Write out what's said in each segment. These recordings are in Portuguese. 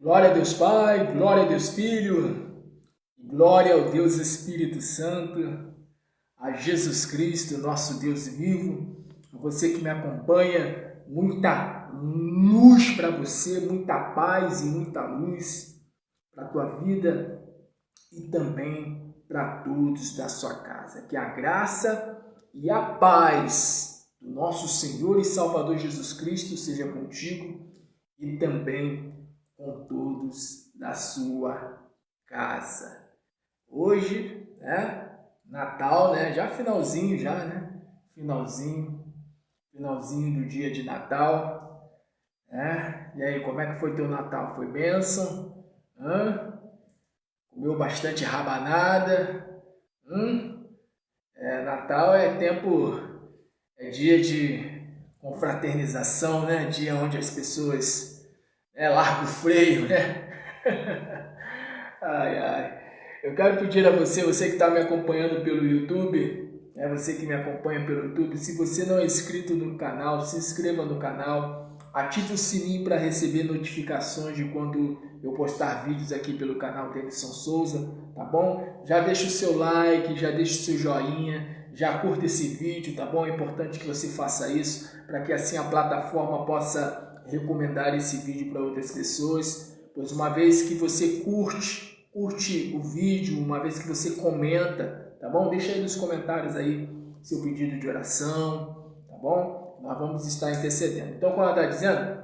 Glória a Deus Pai, glória a Deus Filho, glória ao Deus Espírito Santo, a Jesus Cristo, nosso Deus vivo. A você que me acompanha, muita luz para você, muita paz e muita luz para a tua vida e também para todos da sua casa. Que a graça e a paz do nosso Senhor e Salvador Jesus Cristo seja contigo e também com todos da sua casa. Hoje, Natal, já finalzinho finalzinho do dia de Natal, E aí, como é que foi teu Natal? Foi bênção? Comeu bastante rabanada? Natal é dia de confraternização, Dia onde as pessoas larga o freio, Ai. Eu quero pedir a você que está me acompanhando pelo YouTube, você que me acompanha pelo YouTube, se você não é inscrito no canal, se inscreva no canal, ative o sininho para receber notificações de quando eu postar vídeos aqui pelo canal Denilson Souza, tá bom? Já deixa o seu like, já deixa o seu joinha, já curta esse vídeo, tá bom? É importante que você faça isso, para que assim a plataforma possa recomendar esse vídeo para outras pessoas, pois uma vez que você curte o vídeo, uma vez que você comenta, tá bom? Deixa aí nos comentários aí seu pedido de oração, tá bom? Nós vamos estar intercedendo. Então, como ela está dizendo,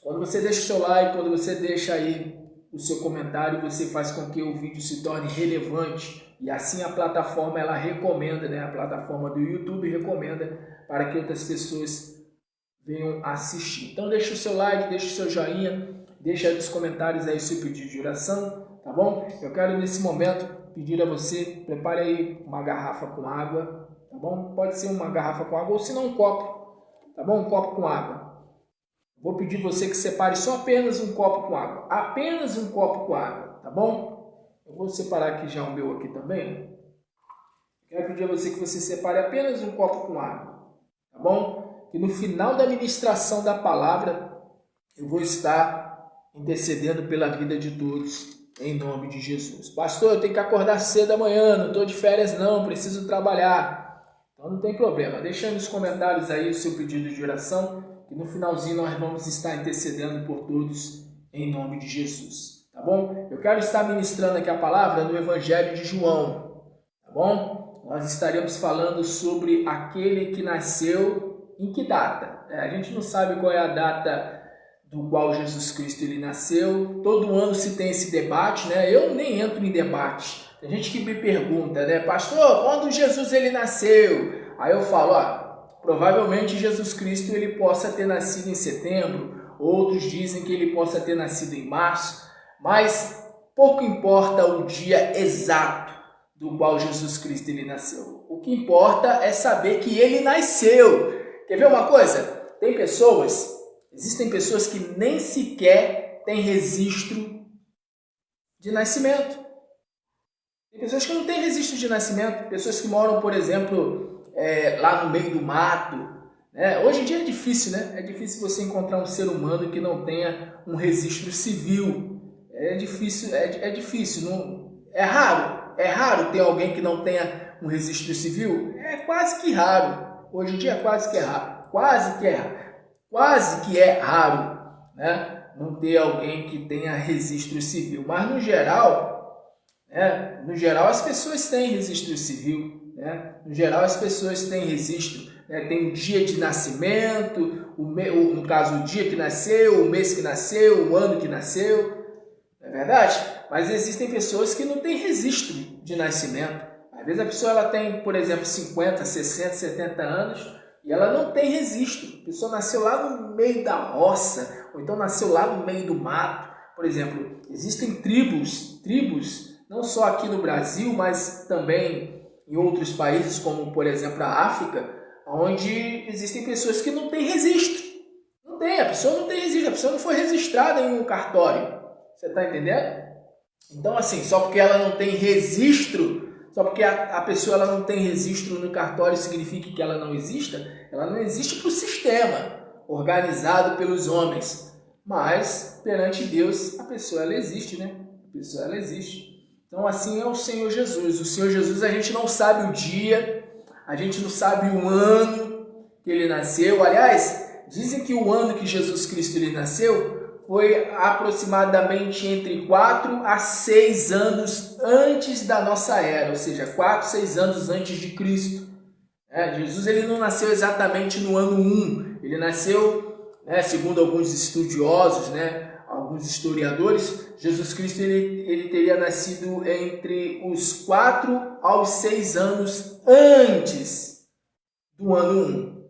quando você deixa o seu like, quando você deixa aí o seu comentário, você faz com que o vídeo se torne relevante e assim a plataforma ela recomenda, A plataforma do YouTube recomenda para que outras pessoas venham assistir. Então deixa o seu like, deixa o seu joinha, deixa aí nos comentários aí o seu pedido de oração, tá bom? Eu quero nesse momento pedir a você, prepare aí uma garrafa com água, tá bom? Pode ser uma garrafa com água ou se não um copo, tá bom? Um copo com água. Vou pedir você que separe só apenas um copo com água, apenas um copo com água, tá bom? Eu vou separar aqui já o meu aqui também. Quero pedir a você que você separe apenas um copo com água, tá bom? E no final da ministração da palavra, eu vou estar intercedendo pela vida de todos, em nome de Jesus. Pastor, eu tenho que acordar cedo amanhã, não estou de férias não, preciso trabalhar. Então não tem problema, deixa aí nos comentários aí o seu pedido de oração, e no finalzinho nós vamos estar intercedendo por todos, em nome de Jesus. Tá bom? Eu quero estar ministrando aqui a palavra no Evangelho de João, tá bom? Nós estaremos falando sobre aquele que nasceu. Em que data? A gente não sabe qual é a data do qual Jesus Cristo ele nasceu. Todo ano se tem esse debate, Eu nem entro em debate. Tem gente que me pergunta, Pastor, quando Jesus ele nasceu? Aí eu falo, provavelmente Jesus Cristo ele possa ter nascido em setembro. Outros dizem que ele possa ter nascido em março. Mas pouco importa o dia exato do qual Jesus Cristo ele nasceu. O que importa é saber que ele nasceu. Quer ver uma coisa? Existem pessoas que nem sequer têm registro de nascimento. Tem pessoas que não têm registro de nascimento, pessoas que moram, por exemplo, lá no meio do mato. Hoje em dia é difícil, É difícil você encontrar um ser humano que não tenha um registro civil. É difícil, é raro ter alguém que não tenha um registro civil. É quase que raro. Hoje em dia quase que é raro, não ter alguém que tenha registro civil. Mas no geral as pessoas têm registro civil, No geral as pessoas têm registro, Tem o dia de nascimento, no caso o dia que nasceu, o mês que nasceu, o ano que nasceu, não é verdade? Mas existem pessoas que não têm registro de nascimento. Às vezes a pessoa ela tem, por exemplo, 50, 60, 70 anos e ela não tem registro. A pessoa nasceu lá no meio da roça, ou então nasceu lá no meio do mato. Por exemplo, existem tribos, não só aqui no Brasil, mas também em outros países, como por exemplo a África, onde existem pessoas que não têm registro. A pessoa não tem registro, a pessoa não foi registrada em um cartório. Você está entendendo? Então assim, só porque ela não tem registro, só porque a pessoa ela não tem registro no cartório significa que ela não exista? Ela não existe para o sistema organizado pelos homens. Mas, perante Deus, a pessoa ela existe, né? A pessoa ela existe. Então, assim é o Senhor Jesus. O Senhor Jesus, a gente não sabe o dia, a gente não sabe o ano que ele nasceu. Aliás, dizem que o ano que Jesus Cristo ele nasceu foi aproximadamente entre 4 a 6 anos antes da nossa era, ou seja, 4, 6 anos antes de Cristo. Jesus ele não nasceu exatamente no ano 1, ele nasceu, segundo alguns estudiosos, alguns historiadores, Jesus Cristo ele teria nascido entre os 4 aos 6 anos antes do ano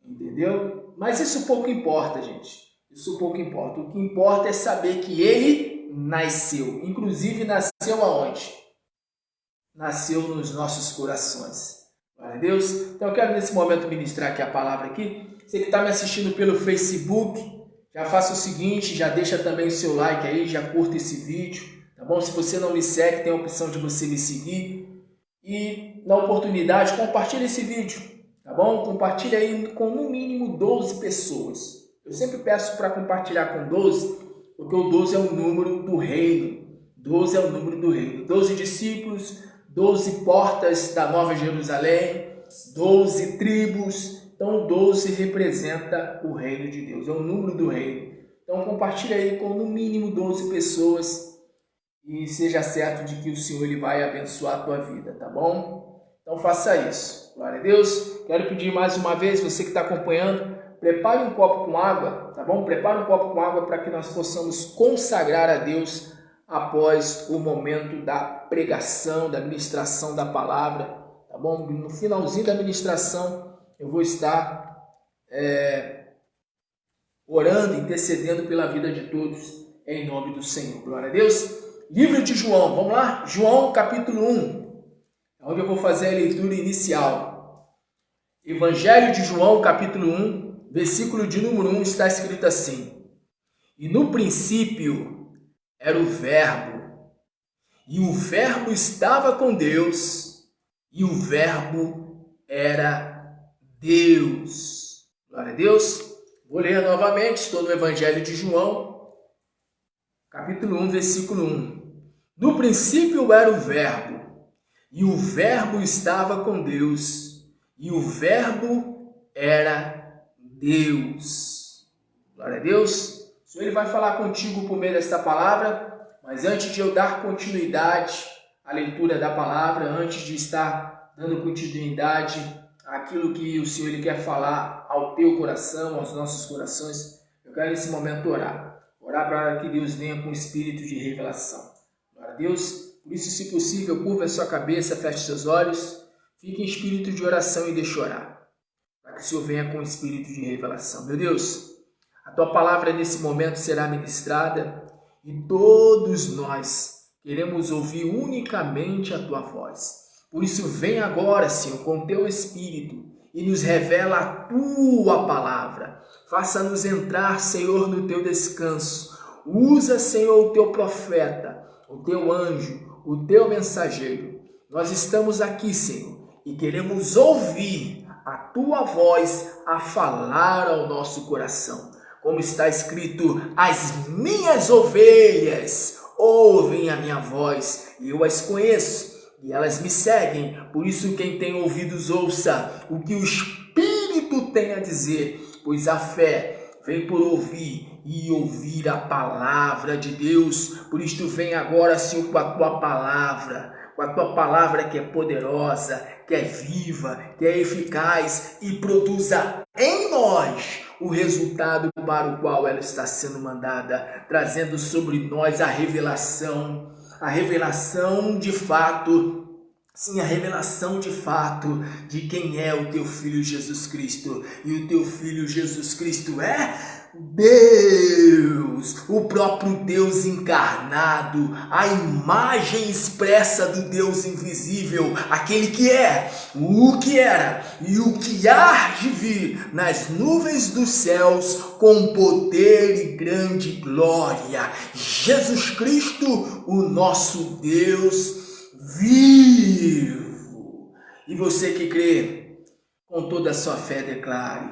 1, entendeu? Mas isso pouco importa, gente. Isso pouco importa. O que importa é saber que ele nasceu. Inclusive, nasceu aonde? Nasceu nos nossos corações. Glória a Deus. Então, eu quero nesse momento ministrar aqui a palavra aqui. Você que está me assistindo pelo Facebook, já faça o seguinte, já deixa também o seu like aí, já curta esse vídeo, tá bom? Se você não me segue, tem a opção de você me seguir. E, na oportunidade, compartilhe esse vídeo, tá bom? Compartilhe aí com no mínimo 12 pessoas. Eu sempre peço para compartilhar com 12, porque o 12 é o número do reino. 12 é o número do reino. 12 discípulos, 12 portas da Nova Jerusalém, 12 tribos. Então, 12 representa o reino de Deus, é o número do reino. Então, compartilhe aí com no mínimo 12 pessoas e seja certo de que o Senhor ele vai abençoar a tua vida, tá bom? Então, faça isso. Glória a Deus. Quero pedir mais uma vez, você que está acompanhando, prepare um copo com água, tá bom? Prepare um copo com água para que nós possamos consagrar a Deus após o momento da pregação, da ministração da palavra, tá bom? No finalzinho da ministração, eu vou estar orando, intercedendo pela vida de todos, em nome do Senhor. Glória a Deus. Livro de João, vamos lá? João capítulo 1, é onde eu vou fazer a leitura inicial. Evangelho de João capítulo 1, versículo de número 1, está escrito assim: E no princípio era o Verbo, e o Verbo estava com Deus, e o Verbo era Deus. Glória a Deus. Vou ler novamente, estou no Evangelho de João, capítulo 1, versículo 1. No princípio era o Verbo, e o Verbo estava com Deus, e o Verbo era Deus. Glória a Deus. O Senhor ele vai falar contigo por meio desta palavra, mas antes de eu dar continuidade à leitura da palavra, antes de estar dando continuidade àquilo que o Senhor ele quer falar ao teu coração, aos nossos corações, eu quero nesse momento orar. Orar para que Deus venha com espírito de revelação. Glória a Deus. Por isso, se possível, curva a sua cabeça, feche seus olhos, fique em espírito de oração e deixe orar, para que o Senhor venha com espírito de revelação. Meu Deus, a tua palavra nesse momento será ministrada e todos nós queremos ouvir unicamente a tua voz. Por isso, vem agora, Senhor, com o teu espírito e nos revela a tua palavra. Faça-nos entrar, Senhor, no teu descanso. Usa, Senhor, o teu profeta, o teu anjo, o teu mensageiro. Nós estamos aqui, Senhor, e queremos ouvir a tua voz a falar ao nosso coração. Como está escrito, as minhas ovelhas ouvem a minha voz, e eu as conheço, e elas me seguem. Por isso, quem tem ouvidos, ouça o que o Espírito tem a dizer, pois a fé vem por ouvir e ouvir a palavra de Deus. Por isto, vem agora, Senhor, com a tua palavra que é poderosa, que é viva, que é eficaz e produza em nós o resultado para o qual ela está sendo mandada, trazendo sobre nós a revelação de fato, sim, a revelação de fato de quem é o teu Filho Jesus Cristo. E o teu Filho Jesus Cristo é Deus, o próprio Deus encarnado, a imagem expressa do Deus invisível, aquele que é, o que era e o que há de vir nas nuvens dos céus com poder e grande glória. Jesus Cristo, o nosso Deus vivo. E você que crê, com toda a sua fé declare.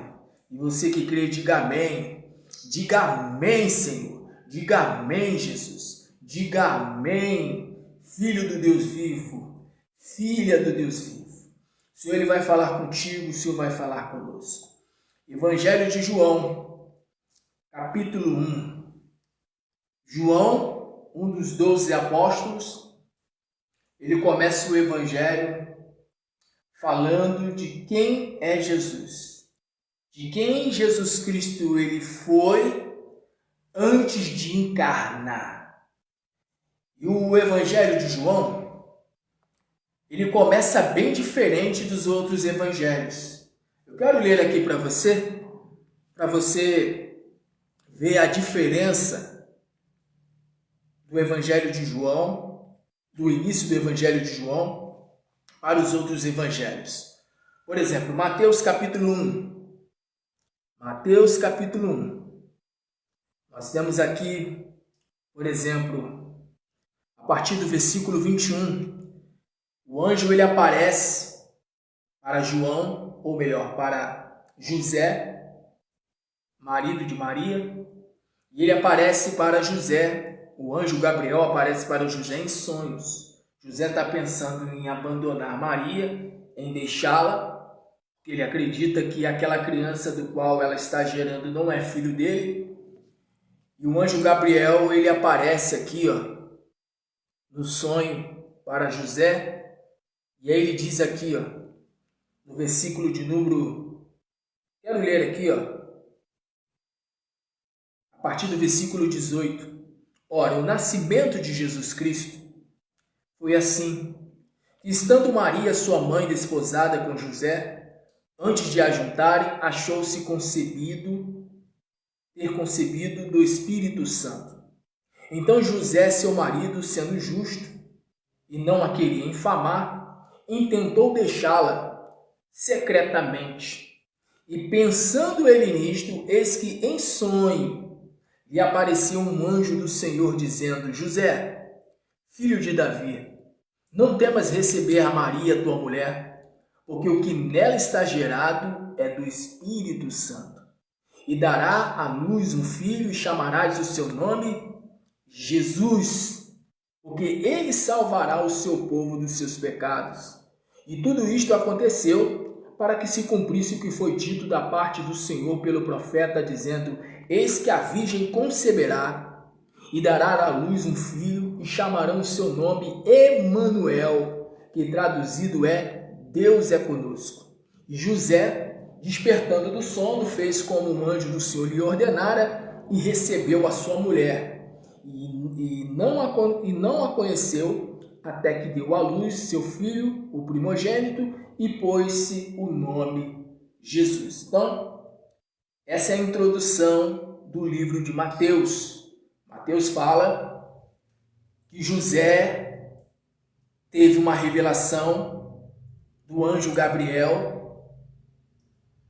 E você que crê, diga amém. Diga amém, Senhor. Diga amém, Jesus. Diga amém, Filho do Deus vivo, filha do Deus vivo. O Senhor ele vai falar contigo, o Senhor vai falar conosco. Evangelho de João, capítulo 1. João, um dos 12 apóstolos, ele começa o Evangelho falando de quem é Jesus, de quem Jesus Cristo ele foi antes de encarnar. E o Evangelho de João, ele começa bem diferente dos outros evangelhos. Eu quero ler aqui para você ver a diferença do Evangelho de João, do início do Evangelho de João, para os outros evangelhos. Por exemplo, Mateus capítulo 1. Mateus capítulo 1. Nós temos aqui, por exemplo, a partir do versículo 21, o anjo ele aparece para João, ou melhor, para José, marido de Maria, e ele aparece para José, o anjo Gabriel aparece para José em sonhos. José está pensando em abandonar Maria, em deixá-la, porque ele acredita que aquela criança do qual ela está gerando não é filho dele. E o anjo Gabriel, ele aparece aqui, no sonho para José, e aí ele diz aqui, no versículo de número, quero ler aqui, a partir do versículo 18. Ora, o nascimento de Jesus Cristo foi assim, que estando Maria, sua mãe, desposada com José, antes de a juntarem, achou-se ter concebido do Espírito Santo. Então José, seu marido, sendo justo, e não a queria infamar, intentou deixá-la secretamente. E pensando ele nisto, eis que em sonho lhe apareceu um anjo do Senhor, dizendo: José, filho de Davi, não temas receber a Maria, tua mulher, porque o que nela está gerado é do Espírito Santo. E dará à luz um filho, e chamarás o seu nome Jesus, porque ele salvará o seu povo dos seus pecados. E tudo isto aconteceu para que se cumprisse o que foi dito da parte do Senhor pelo profeta, dizendo: Eis que a virgem conceberá e dará à luz um filho, e chamarão o seu nome Emanuel, que traduzido é Deus é conosco. E José, despertando do sono, fez como um anjo do Senhor lhe ordenara, e recebeu a sua mulher, e não a conheceu, até que deu à luz seu filho, o primogênito, e pôs-se o nome Jesus. Então, essa é a introdução do livro de Mateus. Mateus fala que José teve uma revelação do anjo Gabriel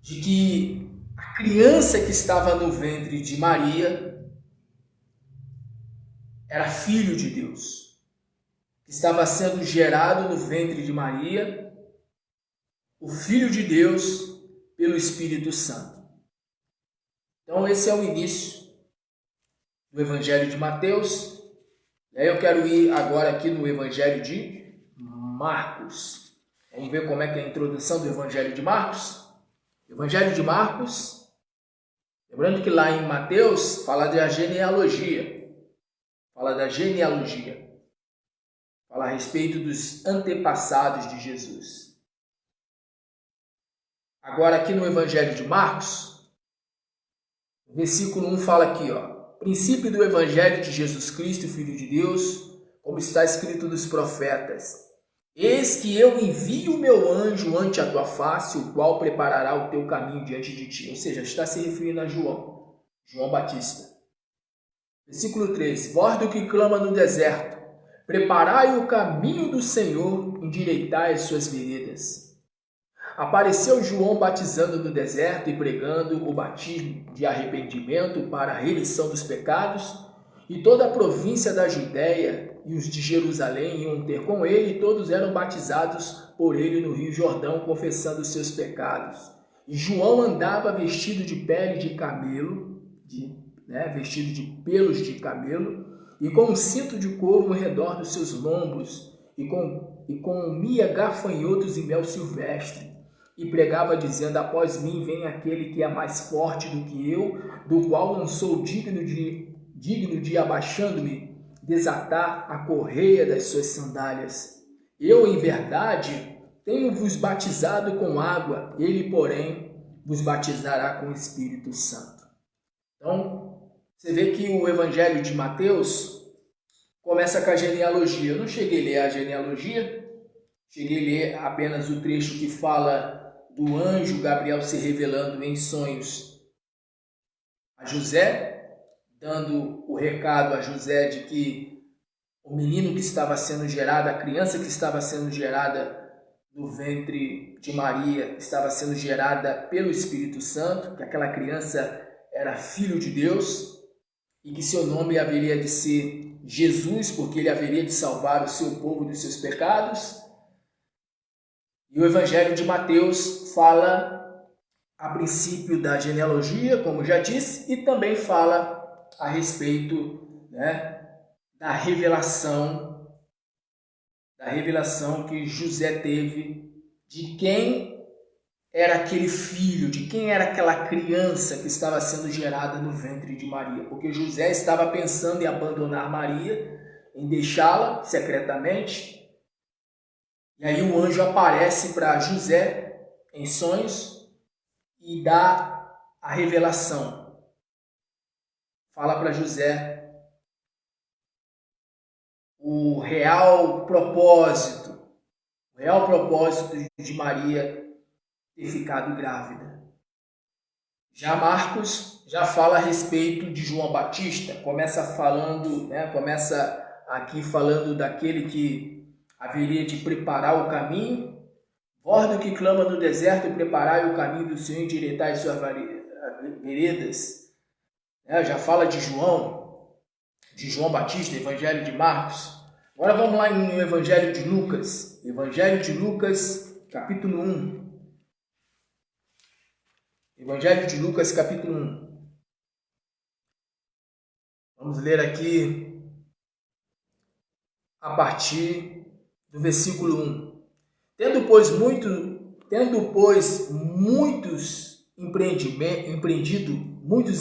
de que a criança que estava no ventre de Maria era filho de Deus, que estava sendo gerado no ventre de Maria, o Filho de Deus, pelo Espírito Santo. Então esse é o início do Evangelho de Mateus. E aí eu quero ir agora aqui no Evangelho de Marcos. Vamos ver como é que é a introdução do Evangelho de Marcos. Evangelho de Marcos, lembrando que lá em Mateus fala da genealogia. Fala a respeito dos antepassados de Jesus. Agora aqui no Evangelho de Marcos, o versículo 1 fala aqui, princípio do Evangelho de Jesus Cristo, Filho de Deus, como está escrito nos profetas. Eis que eu envio o meu anjo ante a tua face, o qual preparará o teu caminho diante de ti. Ou seja, está se referindo a João Batista. Versículo 3. Voz do que clama no deserto: preparai o caminho do Senhor, endireitai as suas veredas. Apareceu João batizando no deserto e pregando o batismo de arrependimento para a remissão dos pecados, e toda a província da Judéia e os de Jerusalém iam ter com ele, e todos eram batizados por ele no rio Jordão, confessando os seus pecados. E João andava vestido de pele de camelo, né, vestido de pelos de camelo, e com um cinto de couro ao redor dos seus lombos, e comia gafanhotos e mel silvestre, e pregava dizendo: após mim vem aquele que é mais forte do que eu, do qual não sou digno de abaixando-me, desatar a correia das suas sandálias. Eu, em verdade, tenho-vos batizado com água, ele, porém, vos batizará com o Espírito Santo. Então, você vê que o Evangelho de Mateus começa com a genealogia. Eu não cheguei a ler a genealogia, cheguei a ler apenas o trecho que fala do anjo Gabriel se revelando em sonhos a José, dando o recado a José de que o menino que estava sendo gerado, a criança que estava sendo gerada no ventre de Maria, estava sendo gerada pelo Espírito Santo, que aquela criança era filho de Deus e que seu nome haveria de ser Jesus, porque ele haveria de salvar o seu povo dos seus pecados. E o Evangelho de Mateus fala a princípio da genealogia, como já disse, e também fala a respeito, né, da revelação que José teve de quem era aquele filho, de quem era aquela criança que estava sendo gerada no ventre de Maria. Porque José estava pensando em abandonar Maria, em deixá-la secretamente. E aí o anjo aparece para José em sonhos e dá a revelação. Fala para José o real propósito de Maria ter ficado grávida. Já Marcos já fala a respeito de João Batista, começa aqui falando daquele que haveria de preparar o caminho. Voz do que clama no deserto, preparai o caminho do Senhor, endireitai suas veredas. Já fala de João Batista, Evangelho de Marcos. Agora vamos lá no Evangelho de Lucas. Evangelho de Lucas, capítulo 1. Evangelho de Lucas, capítulo 1. Vamos ler aqui a partir do versículo 1. Tendo, pois, muitos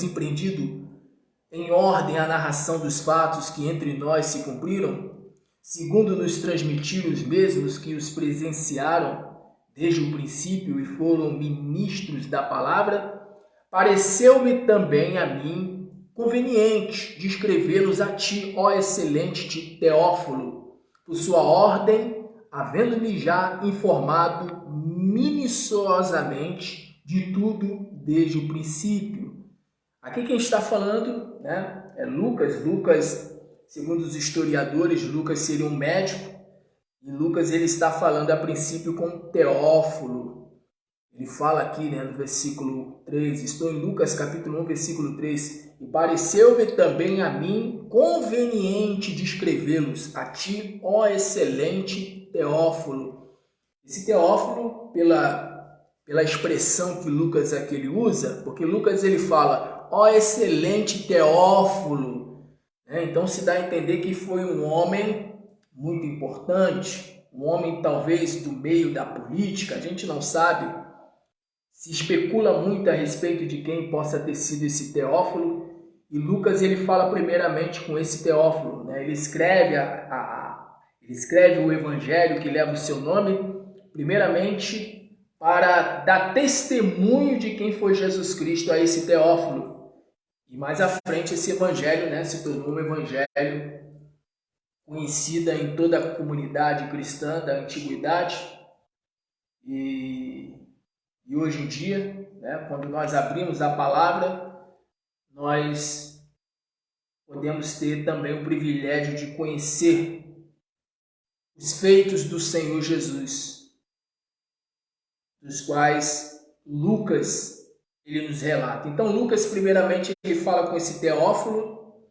empreendido em ordem a narração dos fatos que entre nós se cumpriram, segundo nos transmitiram os mesmos que os presenciaram desde o princípio e foram ministros da palavra, pareceu-me também a mim conveniente de escrevê-los a ti, ó excelente Teófilo, por sua ordem, havendo-me já informado minuciosamente de tudo desde o princípio. Aqui quem está falando, né, é Lucas. Lucas, segundo os historiadores, Lucas seria um médico, e Lucas ele está falando a princípio com Teófilo. Ele fala aqui, né, no versículo 3, estou em Lucas capítulo 1, versículo 3, e pareceu-me também a mim conveniente de escrevê-los a ti, ó excelente Teófilo. Esse Teófilo, pela expressão que Lucas aqui ele usa, porque Lucas ele fala, ó excelente Teófilo, né? Então se dá a entender que foi um homem muito importante, um homem talvez do meio da política, a gente não sabe, se especula muito a respeito de quem possa ter sido esse Teófilo, e Lucas ele fala primeiramente com esse Teófilo, né? Ele escreve o evangelho que leva o seu nome, primeiramente para dar testemunho de quem foi Jesus Cristo a esse Teófilo. E mais à frente esse evangelho, né, se tornou um evangelho conhecida em toda a comunidade cristã da antiguidade. E hoje em dia, né, quando nós abrimos a palavra, nós podemos ter também o privilégio de conhecer os feitos do Senhor Jesus, dos quais Lucas ele nos relata. Então Lucas primeiramente ele fala com esse Teófilo,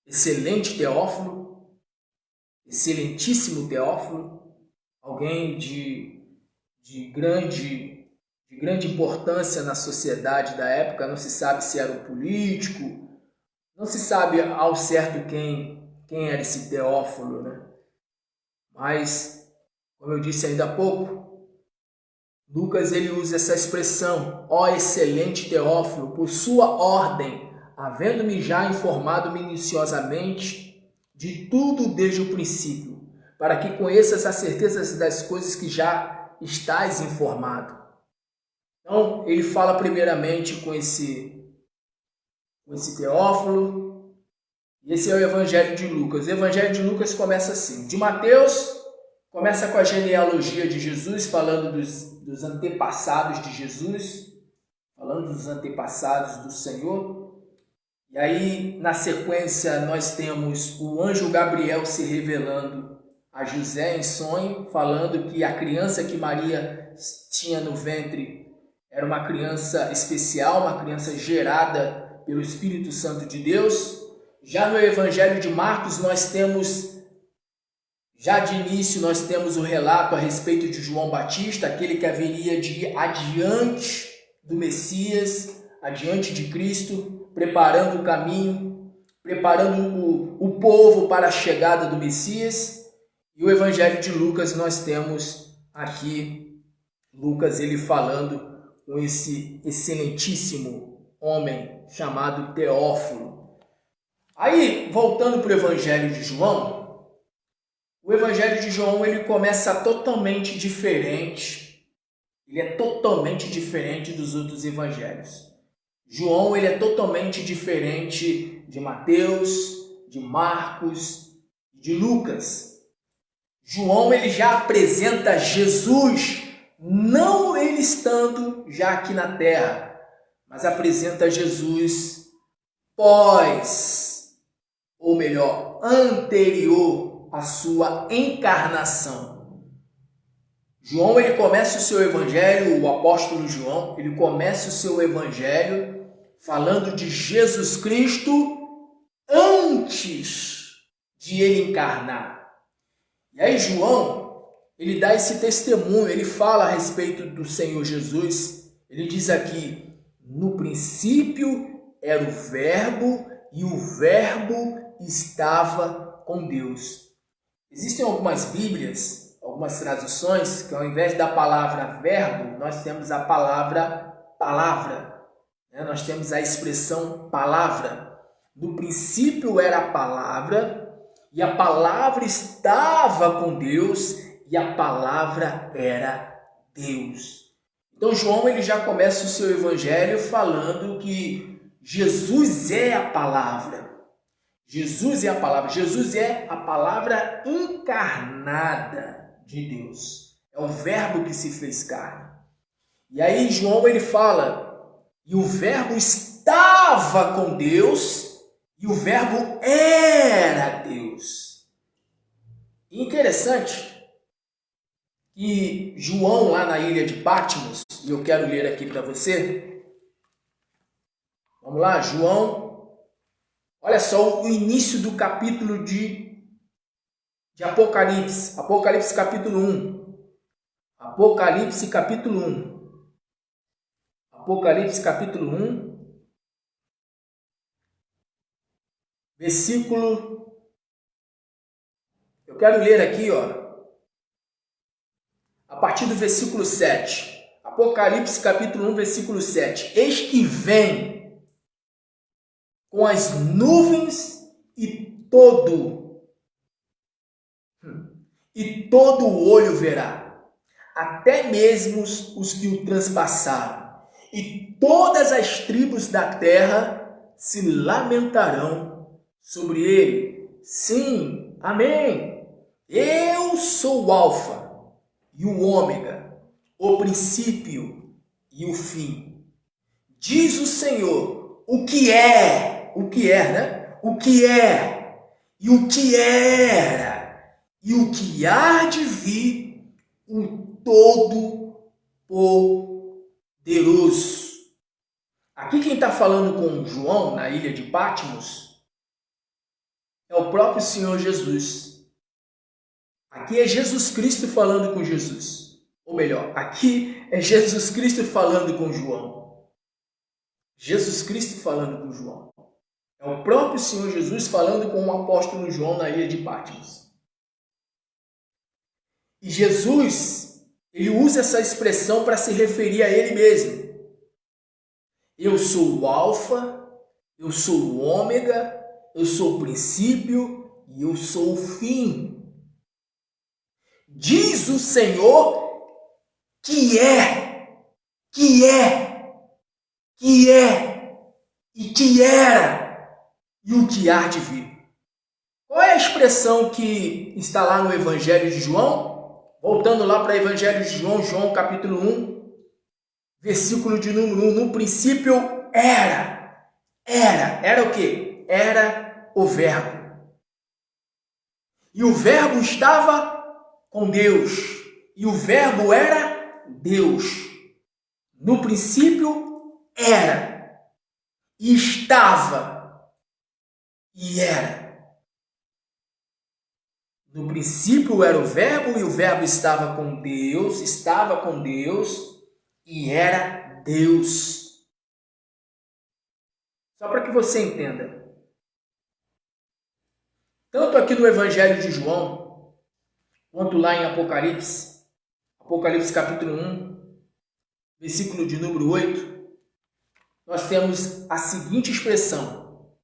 excelente Teófilo, excelentíssimo Teófilo, alguém de grande importância na sociedade da época. Não se sabe se era um político, Não se sabe ao certo quem era esse Teófilo, né? Mas, como eu disse ainda há pouco, Lucas ele usa essa expressão, ó excelente Teófilo, por sua ordem, havendo-me já informado minuciosamente de tudo desde o princípio, para que conheças a certeza das coisas que já estás informado. Então, ele fala primeiramente com esse Teófilo, e esse é o Evangelho de Lucas. O Evangelho de Lucas começa assim. De Mateus, começa com a genealogia de Jesus, falando dos antepassados de Jesus, falando dos antepassados do Senhor. E aí, na sequência, nós temos o anjo Gabriel se revelando a José em sonho, falando que a criança que Maria tinha no ventre era uma criança especial, uma criança gerada pelo Espírito Santo de Deus. Já no Evangelho de Marcos, nós temos, já de início, nós temos o relato a respeito de João Batista, aquele que haveria de ir adiante do Messias, adiante de Cristo, preparando o caminho, preparando o povo para a chegada do Messias. E o Evangelho de Lucas, nós temos aqui, Lucas ele falando com esse excelentíssimo homem chamado Teófilo. Aí, voltando para o Evangelho de João, o Evangelho de João ele começa totalmente diferente. Ele é totalmente diferente dos outros evangelhos. João ele é totalmente diferente de Mateus, de Marcos, de Lucas. João ele já apresenta Jesus, não ele estando já aqui na terra, mas apresenta Jesus ou melhor, anterior à sua encarnação. João ele começa o seu evangelho, o apóstolo João, ele começa o seu evangelho falando de Jesus Cristo antes de ele encarnar. E aí João, ele dá esse testemunho, ele fala a respeito do Senhor Jesus. Ele diz aqui, no princípio era o Verbo e o Verbo estava com Deus. Existem algumas Bíblias, algumas traduções, que ao invés da palavra verbo, nós temos a palavra. Nós temos a expressão palavra. No princípio era a palavra, e a palavra estava com Deus, e a palavra era Deus. Então João ele já começa o seu evangelho falando que Jesus é a palavra. Jesus é a palavra. Jesus é a palavra encarnada de Deus. É o verbo que se fez carne. E aí João ele fala, e o verbo estava com Deus, e o verbo era Deus. E interessante que João, lá na ilha de Patmos, e eu quero ler aqui para você. Vamos lá, João. Olha só o início do capítulo de Apocalipse. Apocalipse capítulo 1. Apocalipse capítulo 1. Apocalipse capítulo 1. Versículo... Eu quero ler aqui, a partir do versículo 7. Apocalipse capítulo 1, versículo 7. Eis que vem com as nuvens e todo o olho verá, até mesmo os que o transpassaram, e todas as tribos da terra se lamentarão sobre ele. Sim, amém. Eu sou o Alfa e o Ômega, o princípio e o fim. Diz o Senhor, o que é, né? O que é, e o que era, e o que há de vir, o Todo-Poderoso. Aqui quem está falando com João, na ilha de Patmos, é o próprio Senhor Jesus. Aqui é Jesus Cristo falando com Jesus. Ou melhor, aqui é Jesus Cristo falando com João. Jesus Cristo falando com João. É o próprio Senhor Jesus falando com o apóstolo João na ilha de Patmos. E Jesus, ele usa essa expressão para se referir a ele mesmo. Eu sou o alfa, eu sou o ômega, eu sou o princípio e eu sou o fim. Diz o Senhor que é e que era e o que há de vir. Qual é a expressão que está lá no Evangelho de João? Voltando lá para o Evangelho de João, João capítulo 1, versículo de número 1. No princípio era o quê? Era o Verbo. E o Verbo estava com Deus. E o Verbo era Deus. No princípio era. E estava. E era. No princípio era o Verbo e o Verbo estava com Deus e era Deus. Só para que você entenda. Tanto aqui no Evangelho de João, quanto lá em Apocalipse, Apocalipse capítulo 1, versículo de número 8, nós temos a seguinte expressão: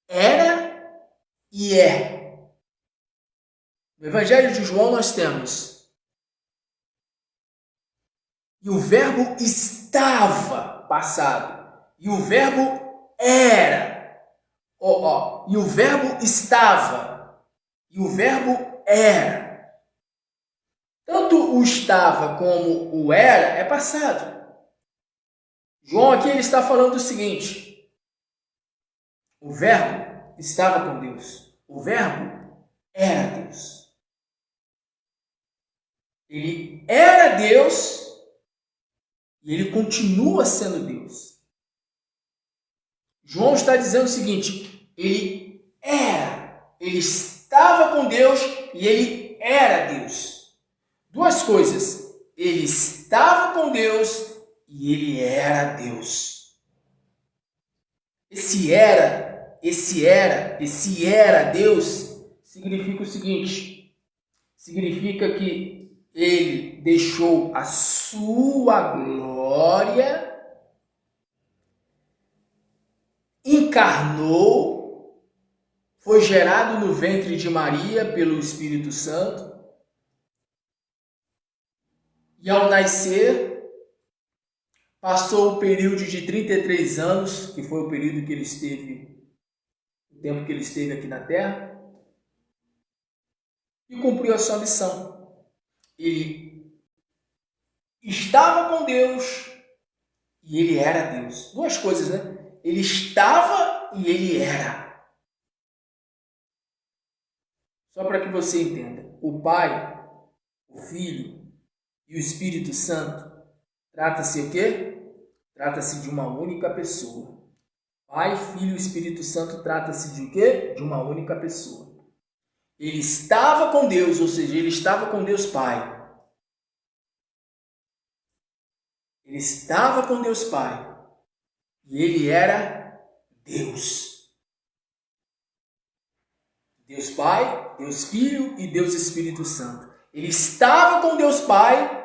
era e é. No Evangelho de João nós temos: e o Verbo estava, passado, e o Verbo era. E o Verbo estava, e o Verbo era. Tanto o estava como o era é passado. João aqui ele está falando o seguinte: o Verbo estava com Deus, o Verbo era Deus. Ele era Deus e ele continua sendo Deus. João está dizendo o seguinte: ele era, ele estava com Deus e ele era Deus. Duas coisas: ele estava com Deus e ele era Deus. Esse era Deus significa o seguinte: significa que ele deixou a sua glória, encarnou, foi gerado no ventre de Maria pelo Espírito Santo e ao nascer passou o período de 33 anos, que foi o período que ele esteve, o tempo que ele esteve aqui na Terra, e cumpriu a sua missão. Ele estava com Deus e ele era Deus. Duas coisas, né? Ele estava e ele era. Só para que você entenda. O Pai, o Filho e o Espírito Santo trata-se o quê? Trata-se de uma única pessoa. Pai, Filho e Espírito Santo trata-se de o quê? De uma única pessoa. Ele estava com Deus, ou seja, ele estava com Deus Pai. Ele estava com Deus Pai. E ele era Deus. Deus Pai, Deus Filho e Deus Espírito Santo. Ele estava com Deus Pai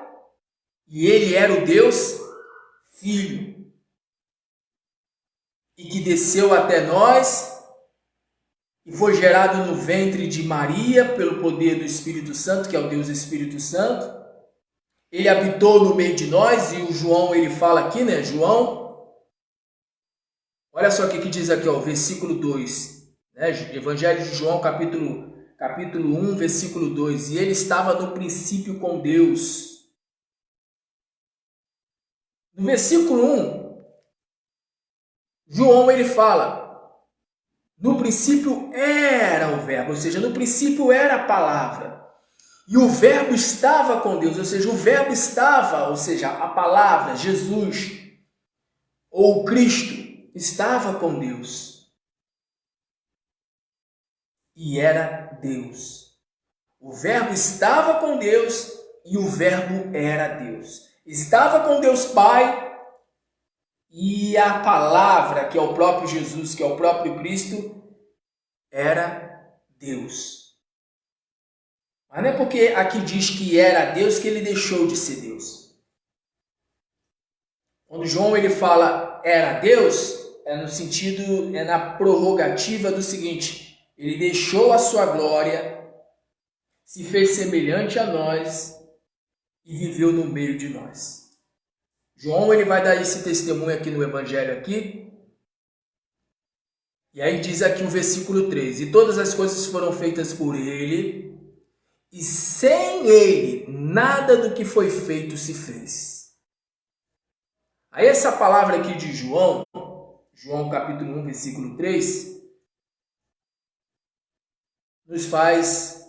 e ele era o Deus Filho. E que desceu até nós e foi gerado no ventre de Maria pelo poder do Espírito Santo, que é o Deus Espírito Santo. Ele habitou no meio de nós e o João, ele fala aqui, né? João, olha só o que diz aqui, ó, versículo 2, né? Evangelho de João, capítulo 1, versículo 2. E ele estava no princípio com Deus. No versículo 1, João ele fala: no princípio era o Verbo, ou seja, no princípio era a palavra. E o Verbo estava com Deus, ou seja, o Verbo estava, ou seja, a palavra, Jesus, ou Cristo, estava com Deus. E era Deus. O Verbo estava com Deus e o Verbo era Deus. Estava com Deus Pai e a palavra, que é o próprio Jesus, que é o próprio Cristo, era Deus. Mas não é porque aqui diz que era Deus que ele deixou de ser Deus. Quando João ele fala era Deus, é no sentido, é na prerrogativa do seguinte: ele deixou a sua glória, se fez semelhante a nós e viveu no meio de nós. João ele vai dar esse testemunho aqui no Evangelho aqui. E aí diz aqui o versículo 3: e todas as coisas foram feitas por ele, e sem ele nada do que foi feito se fez. Aí essa palavra aqui de João, João capítulo 1, versículo 3, nos faz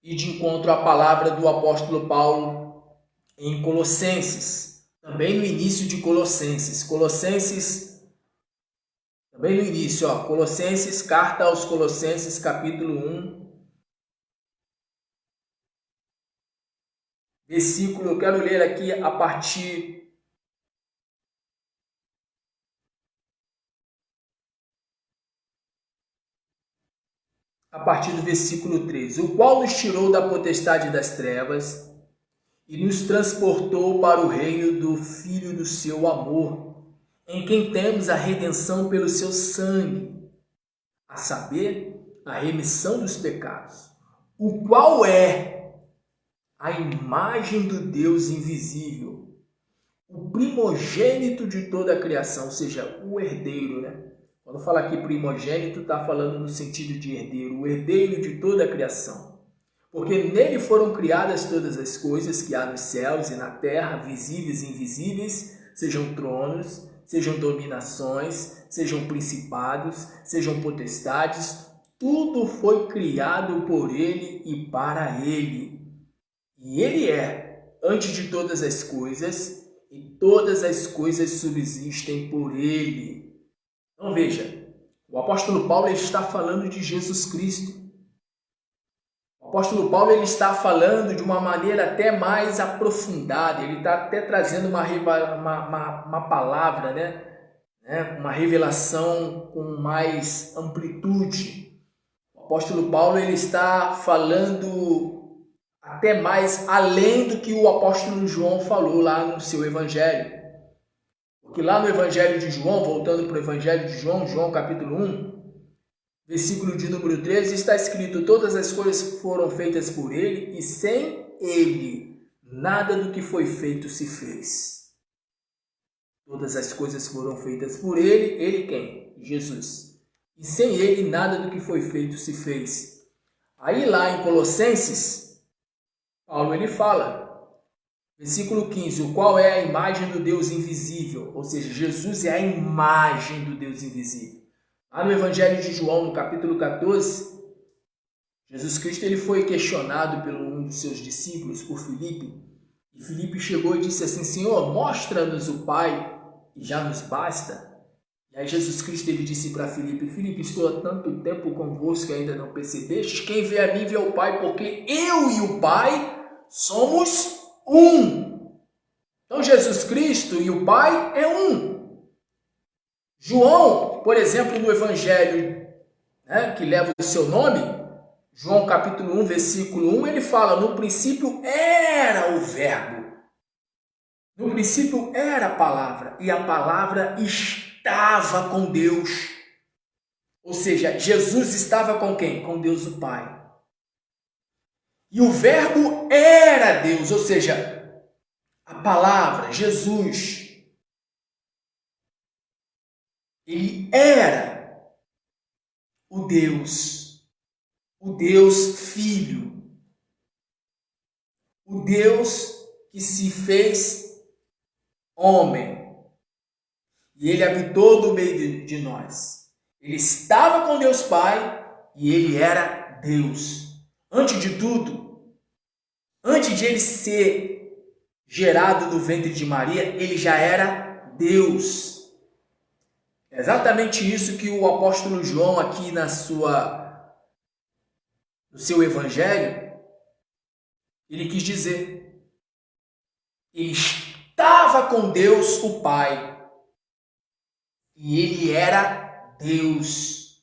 ir de encontro à palavra do apóstolo Paulo em Colossenses, também no início de Colossenses. Também no início, Colossenses, carta aos Colossenses, capítulo 1, versículo, eu quero ler aqui a partir do versículo 3. O qual nos tirou da potestade das trevas e nos transportou para o reino do Filho do seu amor, em quem temos a redenção pelo seu sangue, a saber, a remissão dos pecados, o qual é a imagem do Deus invisível, o primogênito de toda a criação, ou seja, o herdeiro, né? Quando fala aqui primogênito, está falando no sentido de herdeiro, o herdeiro de toda a criação. Porque nele foram criadas todas as coisas que há nos céus e na terra, visíveis e invisíveis, sejam tronos, sejam dominações, sejam principados, sejam potestades, tudo foi criado por ele e para ele. E ele é antes de todas as coisas, e todas as coisas subsistem por ele. Então veja, o apóstolo Paulo ele está falando de Jesus Cristo. O apóstolo Paulo ele está falando de uma maneira até mais aprofundada, ele está até trazendo uma palavra, uma revelação com mais amplitude. O apóstolo Paulo ele está falando até mais além do que o apóstolo João falou lá no seu evangelho. Porque lá no evangelho de João, voltando para o evangelho de João, João capítulo 1, versículo de número 13, está escrito: todas as coisas foram feitas por ele, e sem ele nada do que foi feito se fez. Todas as coisas foram feitas por ele. Ele quem? Jesus. E sem ele nada do que foi feito se fez. Aí lá em Colossenses, Paulo ele fala, versículo 15, o qual é a imagem do Deus invisível, ou seja, Jesus é a imagem do Deus invisível. Lá no Evangelho de João, no capítulo 14, Jesus Cristo ele foi questionado por um dos seus discípulos, por Filipe, e Filipe chegou e disse assim: Senhor, mostra-nos o Pai e já nos basta. E aí Jesus Cristo ele disse para Filipe: Filipe, estou há tanto tempo convosco e ainda não percebestes? Quem vê a mim vê o Pai, porque eu e o Pai somos um. Então Jesus Cristo e o Pai é um. João, por exemplo, no Evangelho que leva o seu nome, João capítulo 1, versículo 1, ele fala: no princípio era o Verbo. No princípio era a palavra, e a palavra estava com Deus. Ou seja, Jesus estava com quem? Com Deus o Pai. E o Verbo era Deus, ou seja, a palavra, Jesus, ele era o Deus Filho, o Deus que se fez homem, e ele habitou no meio de nós. Ele estava com Deus Pai e ele era Deus. Antes de tudo, antes de ele ser gerado no ventre de Maria, ele já era Deus. É exatamente isso que o apóstolo João aqui no seu evangelho, ele quis dizer. Ele estava com Deus o Pai. e ele era Deus.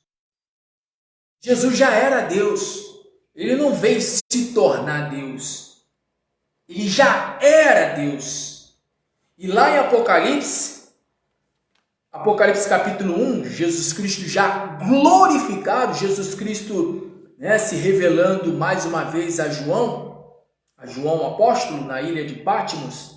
Jesus já era Deus. Ele não veio se tornar Deus. Ele já era Deus. E lá em Apocalipse capítulo 1, Jesus Cristo já glorificado, Jesus Cristo, se revelando mais uma vez a João apóstolo, na ilha de Patmos.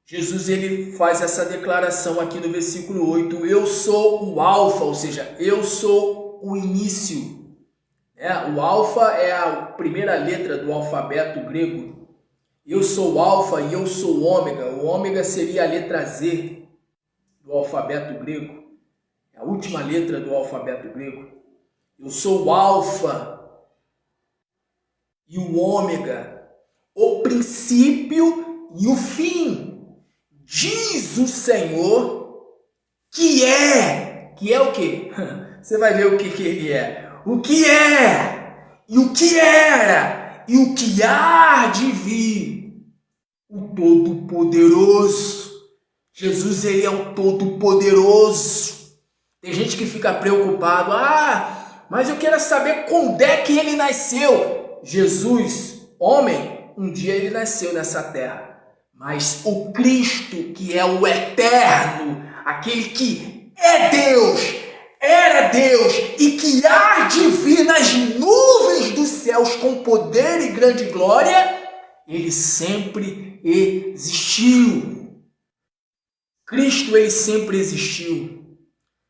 Jesus ele faz essa declaração aqui no versículo 8, eu sou o alfa, ou seja, eu sou o início. O alfa é a primeira letra do alfabeto grego. Eu sou o alfa e eu sou o ômega. O ômega seria a letra Z do alfabeto grego. É a última letra do alfabeto grego. Eu sou o alfa e o ômega, o princípio e o fim. Diz o Senhor que é o quê? Você vai ver o que ele é. O que é, e o que era, e o que há de vir. O Todo-Poderoso. Jesus, ele é o Todo-Poderoso. Tem gente que fica preocupado. Mas eu quero saber quando é que ele nasceu. Jesus, homem, um dia ele nasceu nessa terra. Mas o Cristo, que é o eterno, aquele que é Deus, era Deus e que há de vir nas nuvens dos céus com poder e grande glória, ele sempre existiu. Cristo, ele sempre existiu.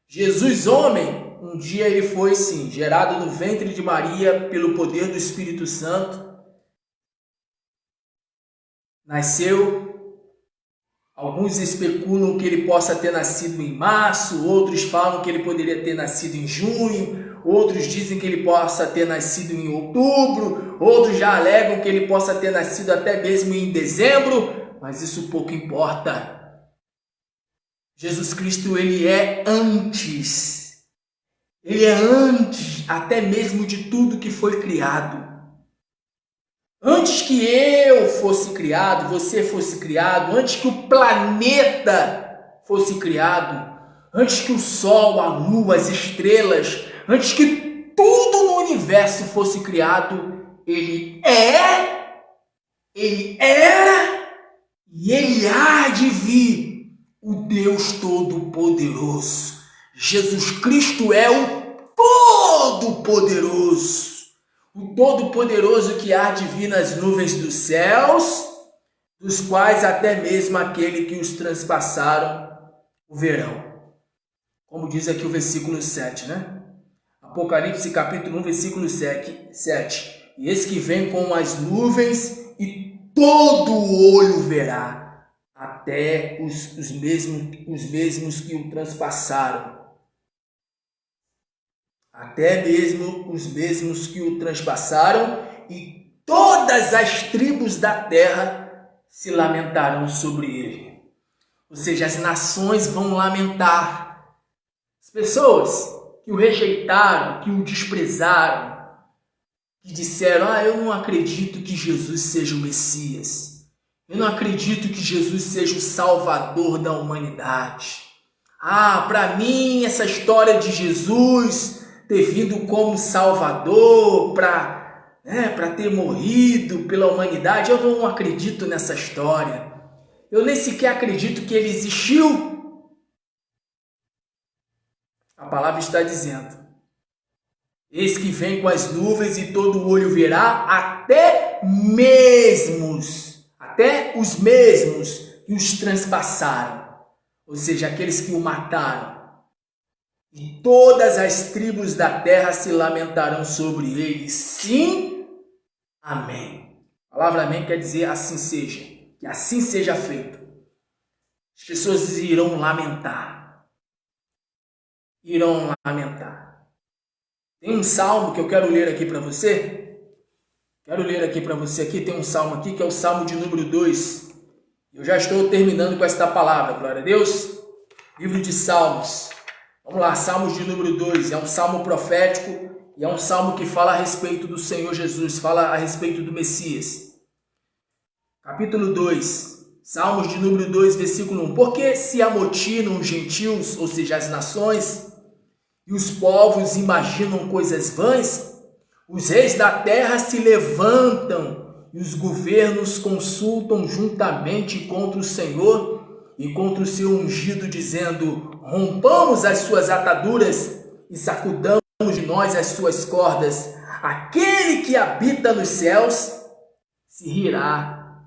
Jesus, homem, um dia ele foi, sim, gerado no ventre de Maria pelo poder do Espírito Santo. Nasceu. Alguns especulam que ele possa ter nascido em março, outros falam que ele poderia ter nascido em junho, outros dizem que ele possa ter nascido em outubro, outros já alegam que ele possa ter nascido até mesmo em dezembro, mas isso pouco importa. Jesus Cristo, ele é antes até mesmo de tudo que foi criado. Antes que eu fosse criado, você fosse criado, antes que o planeta fosse criado, antes que o sol, a lua, as estrelas, antes que tudo no universo fosse criado, ele é, ele era e ele há de vir, o Deus Todo-Poderoso. Jesus Cristo é o Todo-Poderoso. O Todo-Poderoso que há de vir nas nuvens dos céus, dos quais até mesmo aquele que os transpassaram o verão. Como diz aqui o versículo 7, Apocalipse capítulo 1, versículo 7. E eis que vem com as nuvens e todo o olho verá, até os mesmos que o transpassaram. Até mesmo os mesmos que o transpassaram, e todas as tribos da terra se lamentarão sobre ele. Ou seja, as nações vão lamentar. As pessoas que o rejeitaram, que o desprezaram, que disseram, eu não acredito que Jesus seja o Messias. Eu não acredito que Jesus seja o Salvador da humanidade. Para mim, essa história de Jesus ter vindo como Salvador para ter morrido pela humanidade, eu não acredito nessa história. Eu nem sequer acredito que ele existiu. A palavra está dizendo, eis que vem com as nuvens e todo o olho verá, até os mesmos que os transpassaram, ou seja, aqueles que o mataram. E todas as tribos da terra se lamentarão sobre ele. Sim, amém. A palavra amém quer dizer assim seja. Que assim seja feito. As pessoas irão lamentar. Irão lamentar. Tem um salmo que eu quero ler aqui para você. Tem um salmo aqui que é o salmo de número 2. Eu já estou terminando com esta palavra. Glória a Deus. Livro de Salmos. Vamos lá, Salmos de número 2, é um salmo profético e é um salmo que fala a respeito do Senhor Jesus, fala a respeito do Messias. Capítulo 2, Salmos de número 2, versículo 1. Porque se amotinam os gentios, ou seja, as nações, e os povos imaginam coisas vãs, os reis da terra se levantam e os governos consultam juntamente contra o Senhor e contra o seu ungido, dizendo: rompamos as suas ataduras e sacudamos de nós as suas cordas. Aquele que habita nos céus se irá